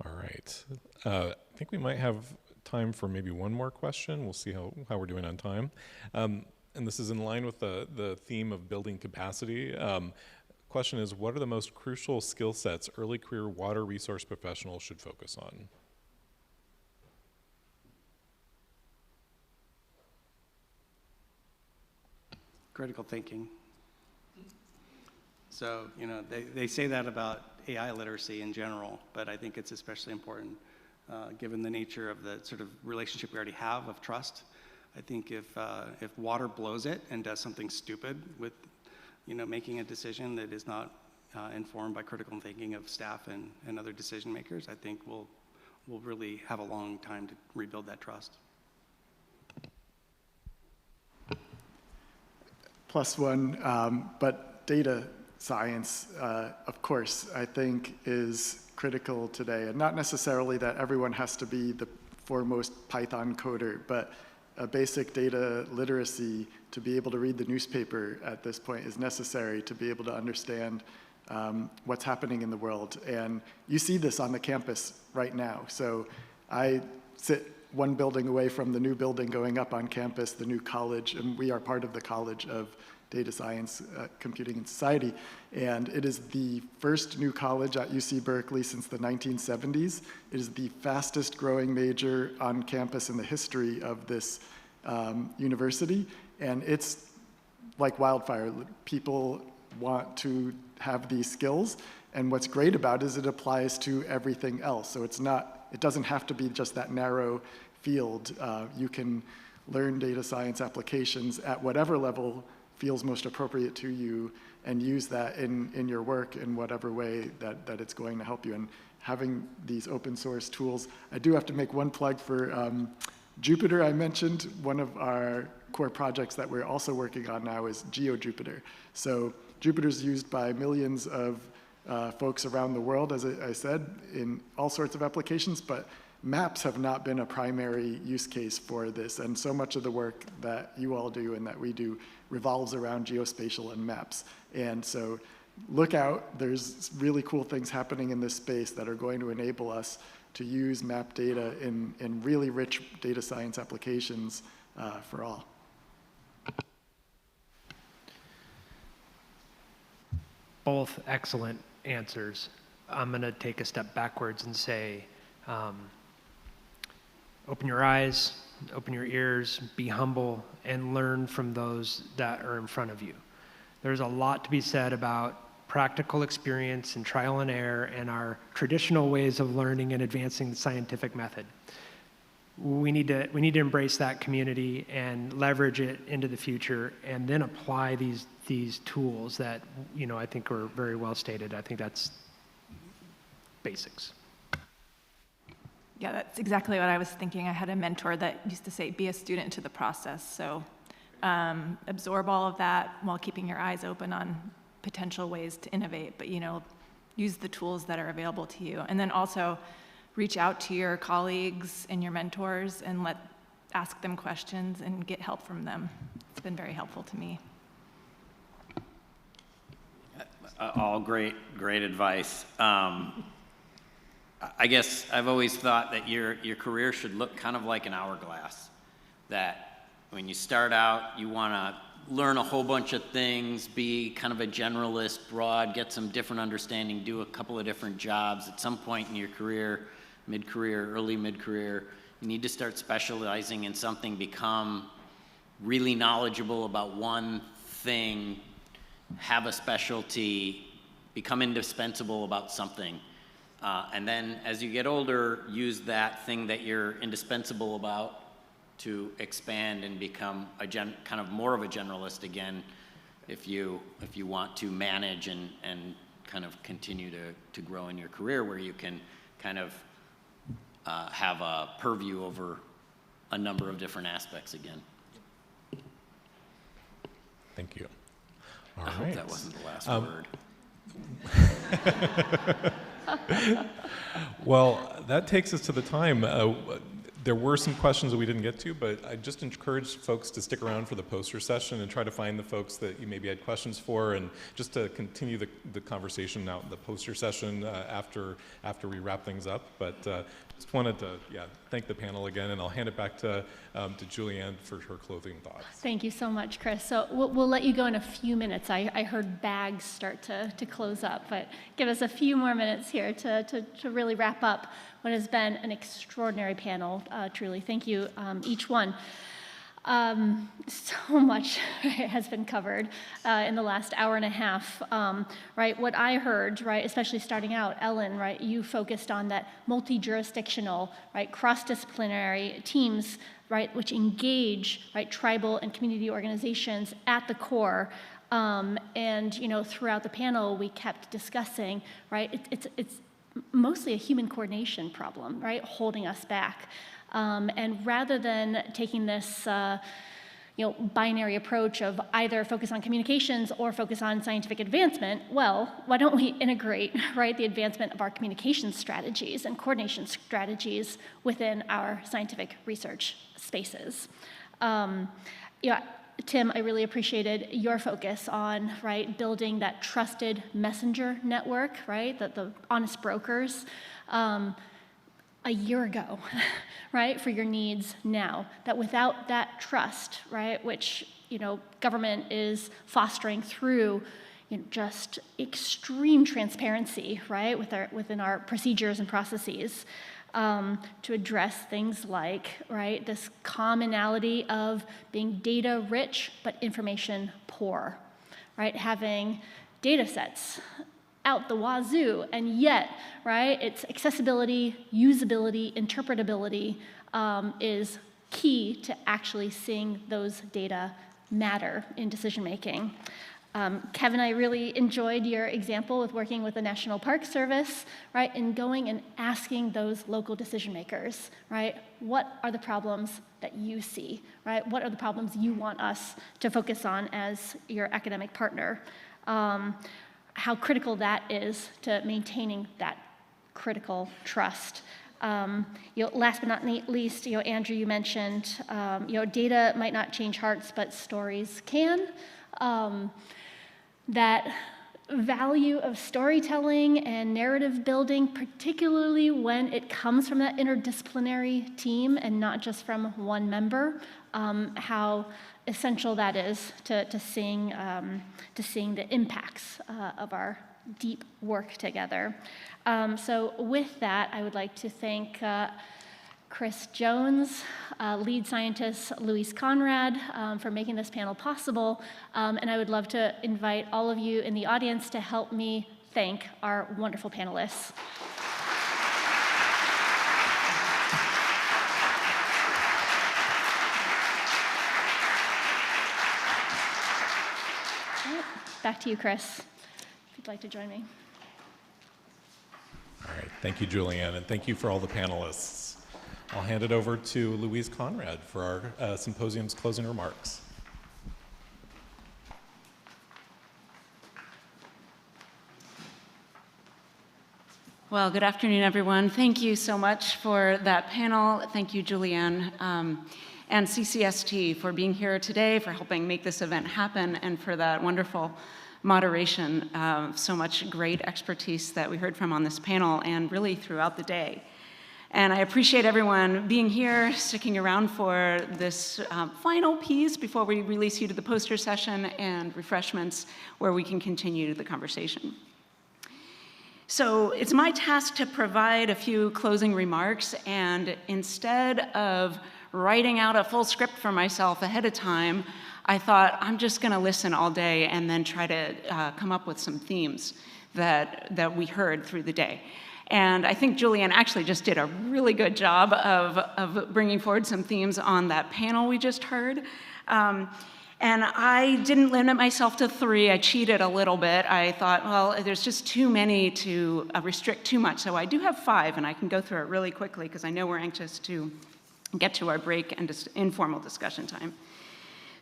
All right. I think we might have time for maybe one more question. We'll see how we're doing on time. And this is in line with the theme of building capacity. Question is, what are the most crucial skill sets early career water resource professionals should focus on? Critical thinking. So, they say that about AI literacy in general, but I think it's especially important given the nature of the sort of relationship we already have of trust. I think if water blows it and does something stupid with, making a decision that is not informed by critical thinking of staff and other decision makers, I think we'll really have a long time to rebuild that trust. Plus one, but data science, of course, I think is critical today. And not necessarily that everyone has to be the foremost Python coder, but a basic data literacy to be able to read the newspaper at this point is necessary to be able to understand what's happening in the world. And you see this on the campus right now. So I sit one building away from the new building going up on campus, the new college, and we are part of the College of Data Science, Computing, and Society. And it is the first new college at UC Berkeley since the 1970s. It is the fastest growing major on campus in the history of this university. And it's like wildfire. People want to have these skills. And what's great about it is it applies to everything else. So it doesn't have to be just that narrow field. You can learn data science applications at whatever level feels most appropriate to you and use that in your work in whatever way that it's going to help you. And having these open source tools, I do have to make one plug for Jupyter. I mentioned one of our core projects that we're also working on now is GeoJupyter. So Jupyter is used by millions of folks around the world, as I said, in all sorts of applications, but maps have not been a primary use case for this, and so much of the work that you all do and that we do revolves around geospatial and maps. And so look out, there's really cool things happening in this space that are going to enable us to use map data in really rich data science applications for all. Both excellent answers. I'm going to take a step backwards and say, open your eyes, open your ears, be humble, and learn from those that are in front of you. There's a lot to be said about practical experience and trial and error and our traditional ways of learning and advancing the scientific method. We need to embrace that community and leverage it into the future, and then apply these tools that I think are very well stated. I think that's basics. Yeah, that's exactly what I was thinking. I had a mentor that used to say, be a student to the process. So absorb all of that while keeping your eyes open on potential ways to innovate, but use the tools that are available to you. And then also reach out to your colleagues and your mentors and ask them questions and get help from them. It's been very helpful to me. All great advice. I guess I've always thought that your career should look kind of like an hourglass. That when you start out, you want to learn a whole bunch of things, be kind of a generalist, broad, get some different understanding, do a couple of different jobs. At some point in your career, mid-career, early mid-career, you need to start specializing in something, become really knowledgeable about one thing, have a specialty, become indispensable about something. And then as you get older, use that thing that you're indispensable about to expand and become kind of more of a generalist again, if you want to manage and kind of continue to grow in your career, where you can kind of have a purview over a number of different aspects again. Thank you. I hope that wasn't the last word. Well, that takes us to the time. There were some questions that we didn't get to, but I just encourage folks to stick around for the poster session and try to find the folks that you maybe had questions for, and just to continue the conversation out in the poster session after we wrap things up. But just wanted to thank the panel again, and I'll hand it back to Julianne for her closing thoughts. Thank you so much, Chris. So we'll let you go in a few minutes. I heard bags start to close up, but give us a few more minutes here to really wrap up what has been an extraordinary panel, truly. Thank you, each one. So much has been covered in the last hour and a half, right? What I heard, right, especially starting out, Ellen, right, you focused on that multi-jurisdictional, right, cross-disciplinary teams, right, which engage, right, tribal and community organizations at the core. And, you know, throughout the panel, we kept discussing, right, it's mostly a human coordination problem, right, holding us back. And rather than taking this binary approach of either focus on communications or focus on scientific advancement, well, why don't we integrate, right, the advancement of our communication strategies and coordination strategies within our scientific research spaces? Tim, I really appreciated your focus on, right, building that trusted messenger network, right, the honest brokers. A year ago, right, for your needs now. That without that trust, right, which, you know, government is fostering through, you know, just extreme transparency, right, within our procedures and processes, to address things like, right, this commonality of being data rich but information poor, right, having data sets out the wazoo, and yet, right, its accessibility, usability, interpretability is key to actually seeing those data matter in decision making. Kevin, I really enjoyed your example with working with the National Park Service, right, and going and asking those local decision makers, right, what are the problems that you see, right? What are the problems you want us to focus on as your academic partner? How critical that is to maintaining that critical trust. Last but not least, Andrew, you mentioned, data might not change hearts, but stories can. That value of storytelling and narrative building, particularly when it comes from that interdisciplinary team and not just from one member, how essential that is to seeing the impacts of our deep work together. So with that, I would like to thank Chris Jones, lead scientist Louise Conrad, for making this panel possible. And I would love to invite all of you in the audience to help me thank our wonderful panelists. Back to you, Chris, if you'd like to join me. All right, thank you, Julianne, and thank you for all the panelists. I'll hand it over to Louise Conrad for our symposium's closing remarks. Well, good afternoon, everyone. Thank you so much for that panel. Thank you, Julianne. And CCST for being here today, for helping make this event happen, and for that wonderful moderation. So much great expertise that we heard from on this panel and really throughout the day. And I appreciate everyone being here, sticking around for this final piece before we release you to the poster session and refreshments where we can continue the conversation. So it's my task to provide a few closing remarks, and instead of writing out a full script for myself ahead of time, I thought I'm just going to listen all day and then try to come up with some themes that we heard through the day. And I think Julianne actually just did a really good job of bringing forward some themes on that panel we just heard. And I didn't limit myself to 3. I cheated a little bit. I thought, well, there's just too many to restrict too much. So I do have 5, and I can go through it really quickly because I know we're anxious to get to our break and just informal discussion time.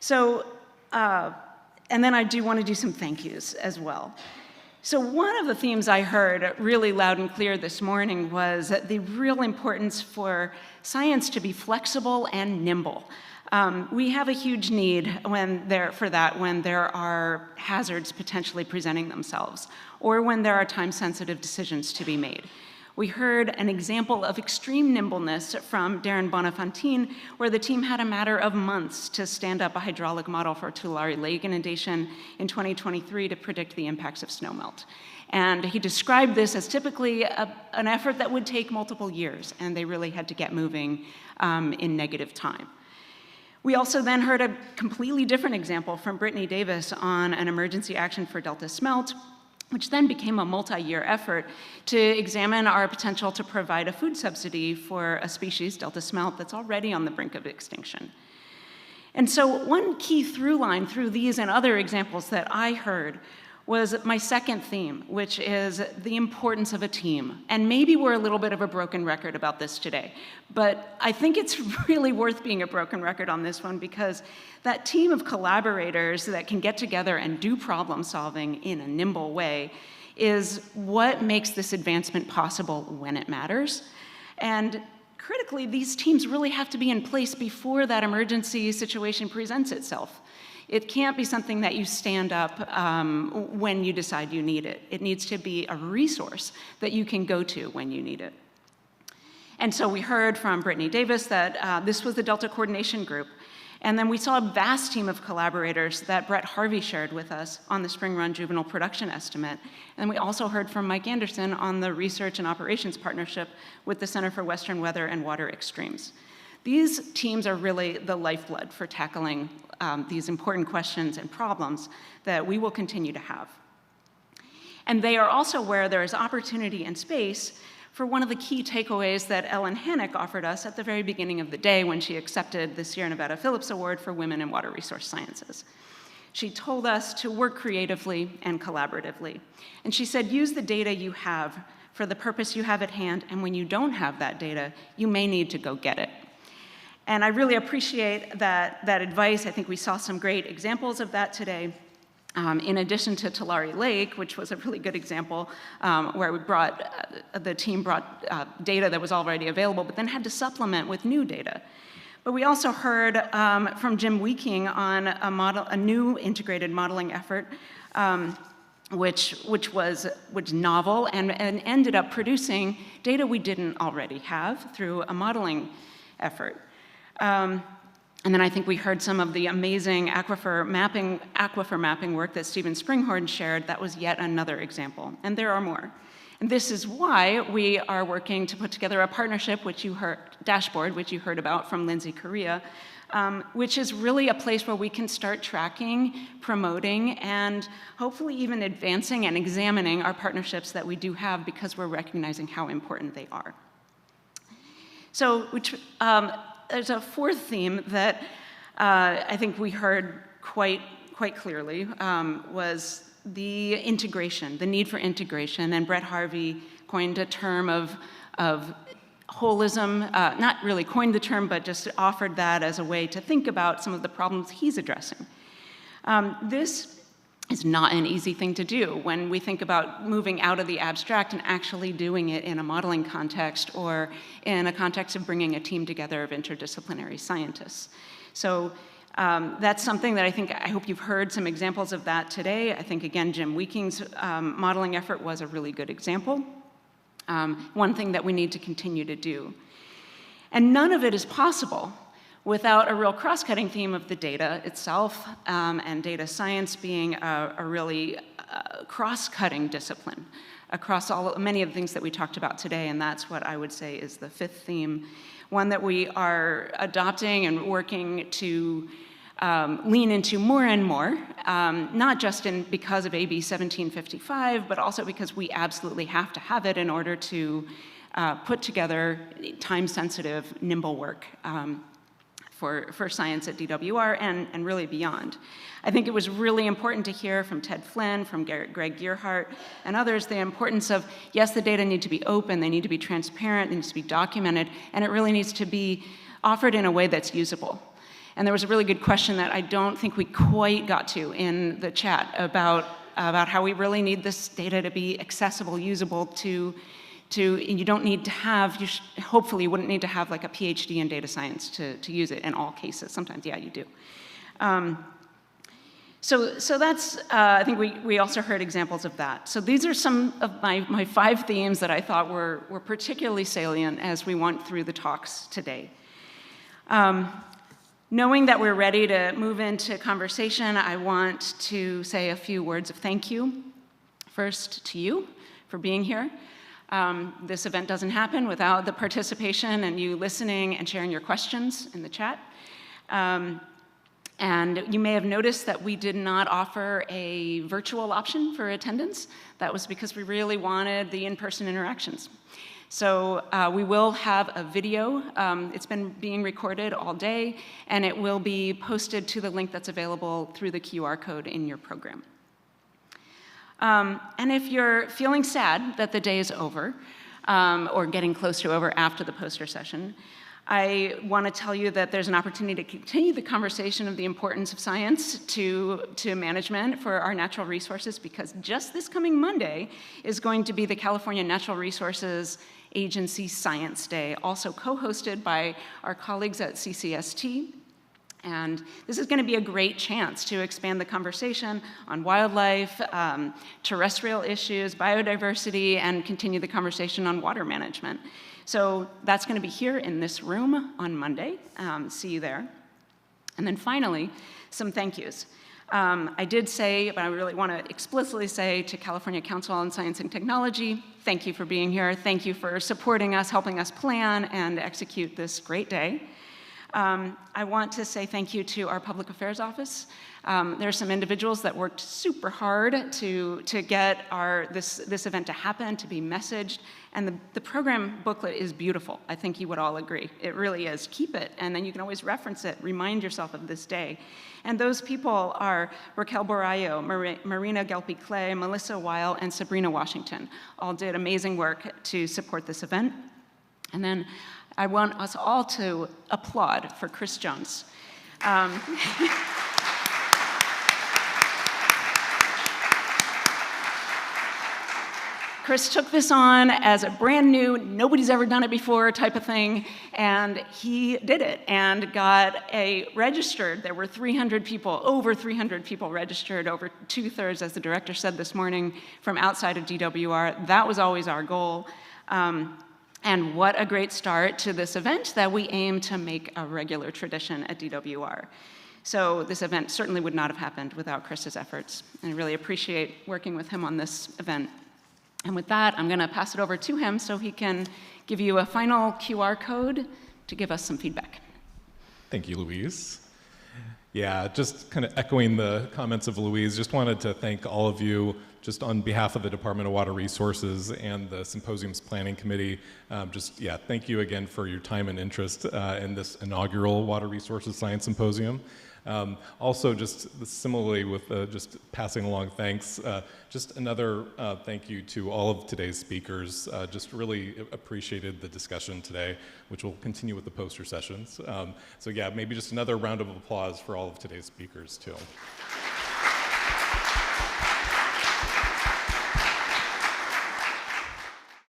So, and then I do want to do some thank yous as well. So one of the themes I heard really loud and clear this morning was the real importance for science to be flexible and nimble. We have a huge need when there are hazards potentially presenting themselves, or when there are time-sensitive decisions to be made. We heard an example of extreme nimbleness from Darren Bonafantine, where the team had a matter of months to stand up a hydraulic model for Tulare Lake inundation in 2023 to predict the impacts of snowmelt. And he described this as typically an effort that would take multiple years, and they really had to get moving in negative time. We also then heard a completely different example from Brittany Davis on an emergency action for Delta smelt, which then became a multi-year effort to examine our potential to provide a food subsidy for a species, Delta smelt, that's already on the brink of extinction. And so one key through line through these and other examples that I heard was my second theme, which is the importance of a team. And maybe we're a little bit of a broken record about this today, but I think it's really worth being a broken record on this one, because that team of collaborators that can get together and do problem solving in a nimble way is what makes this advancement possible when it matters. And critically, these teams really have to be in place before that emergency situation presents itself. It can't be something that you stand up when you decide you need it. It needs to be a resource that you can go to when you need it. And so we heard from Brittany Davis that this was the Delta Coordination Group. And then we saw a vast team of collaborators that Brett Harvey shared with us on the Spring Run Juvenile Production Estimate. And we also heard from Mike Anderson on the Research and Operations Partnership with the Center for Western Weather and Water Extremes. These teams are really the lifeblood for tackling these important questions and problems that we will continue to have. And they are also where there is opportunity and space for one of the key takeaways that Ellen Hannock offered us at the very beginning of the day when she accepted the Sierra Nevada Phillips Award for Women in Water Resource Sciences. She told us to work creatively and collaboratively. And she said, use the data you have for the purpose you have at hand, and when you don't have that data, you may need to go get it. And I really appreciate that advice. I think we saw some great examples of that today. In addition to Tulare Lake, which was a really good example, where the team brought data that was already available, but then had to supplement with new data. But we also heard from Jim Weeking on a new integrated modeling effort, which was novel and ended up producing data we didn't already have through a modeling effort. And then I think we heard some of the amazing aquifer mapping work that Stephen Springhorn shared. That was yet another example, and there are more. And this is why we are working to put together a partnership, dashboard, which you heard about from Lindsay Correa, which is really a place where we can start tracking, promoting, and hopefully even advancing and examining our partnerships that we do have, because we're recognizing how important they are. So, there's a fourth theme that I think we heard quite clearly, was the integration, the need for integration. And Brett Harvey coined a term of holism, not really coined the term, but just offered that as a way to think about some of the problems he's addressing. This is not an easy thing to do when we think about moving out of the abstract and actually doing it in a modeling context or in a context of bringing a team together of interdisciplinary scientists. So that's something that I hope you've heard some examples of that today. I think, again, Jim Weeking's modeling effort was a really good example. One thing that we need to continue to do. And none of it is possible without a real cross-cutting theme of the data itself, and data science being a really cross-cutting discipline across many of the things that we talked about today, and that's what I would say is the fifth theme, one that we are adopting and working to lean into more and more, not just because of AB 1755, but also because we absolutely have to have it in order to put together time-sensitive, nimble work for science at DWR and really beyond. I think it was really important to hear from Ted Flynn, from Greg Gearhart, and others the importance of, yes, the data need to be open, they need to be transparent, they need to be documented, and it really needs to be offered in a way that's usable. And there was a really good question that I don't think we quite got to in the chat about how we really need this data to be accessible, usable and you don't need to have, hopefully you wouldn't need to have like a PhD in data science to use it in all cases. Sometimes, yeah, you do. So that's, I think we also heard examples of that. So these are some of my 5 themes that I thought were particularly salient as we went through the talks today. Knowing that we're ready to move into conversation, I want to say a few words of thank you. First, to you for being here. This event doesn't happen without the participation and you listening and sharing your questions in the chat. And you may have noticed that we did not offer a virtual option for attendance. That was because we really wanted the in-person interactions. So we will have a video. It's been being recorded all day, and it will be posted to the link that's available through the QR code in your program. And if you're feeling sad that the day is over, or getting close to over after the poster session, I want to tell you that there's an opportunity to continue the conversation of the importance of science to management for our natural resources, because just this coming Monday is going to be the California Natural Resources Agency Science Day, also co-hosted by our colleagues at CCST. And this is going to be a great chance to expand the conversation on wildlife, terrestrial issues, biodiversity, and continue the conversation on water management. So that's going to be here in this room on Monday. See you there. And then finally, some thank yous. I did say, but I really want to explicitly say to California Council on Science and Technology, thank you for being here. Thank you for supporting us, helping us plan and execute this great day. I want to say thank you to our Public Affairs Office. There are some individuals that worked super hard to get this event to happen, to be messaged, and the program booklet is beautiful. I think you would all agree. It really is. Keep it, and then you can always reference it, remind yourself of this day. And those people are Raquel Borallo, Marina Gelpi-Clay, Melissa Weil, and Sabrina Washington. All did amazing work to support this event. And then I want us all to applaud for Chris Jones. Chris took this on as a brand new, nobody's ever done it before type of thing, and he did it and got registered. There were 300 people, over 300 people registered, over 2/3, as the director said this morning, from outside of DWR. That was always our goal. And what a great start to this event that we aim to make a regular tradition at DWR. So this event certainly would not have happened without Chris's efforts. And I really appreciate working with him on this event. And with that, I'm going to pass it over to him so he can give you a final QR code to give us some feedback. Thank you, Louise. Yeah, just kind of echoing the comments of Louise, just wanted to thank all of you just on behalf of the Department of Water Resources and the Symposium's Planning Committee. Thank you again for your time and interest in this inaugural Water Resources Science Symposium. Also, just similarly with just passing along thanks, just another thank you to all of today's speakers. Just really appreciated the discussion today, which will continue with the poster sessions. Maybe just another round of applause for all of today's speakers too.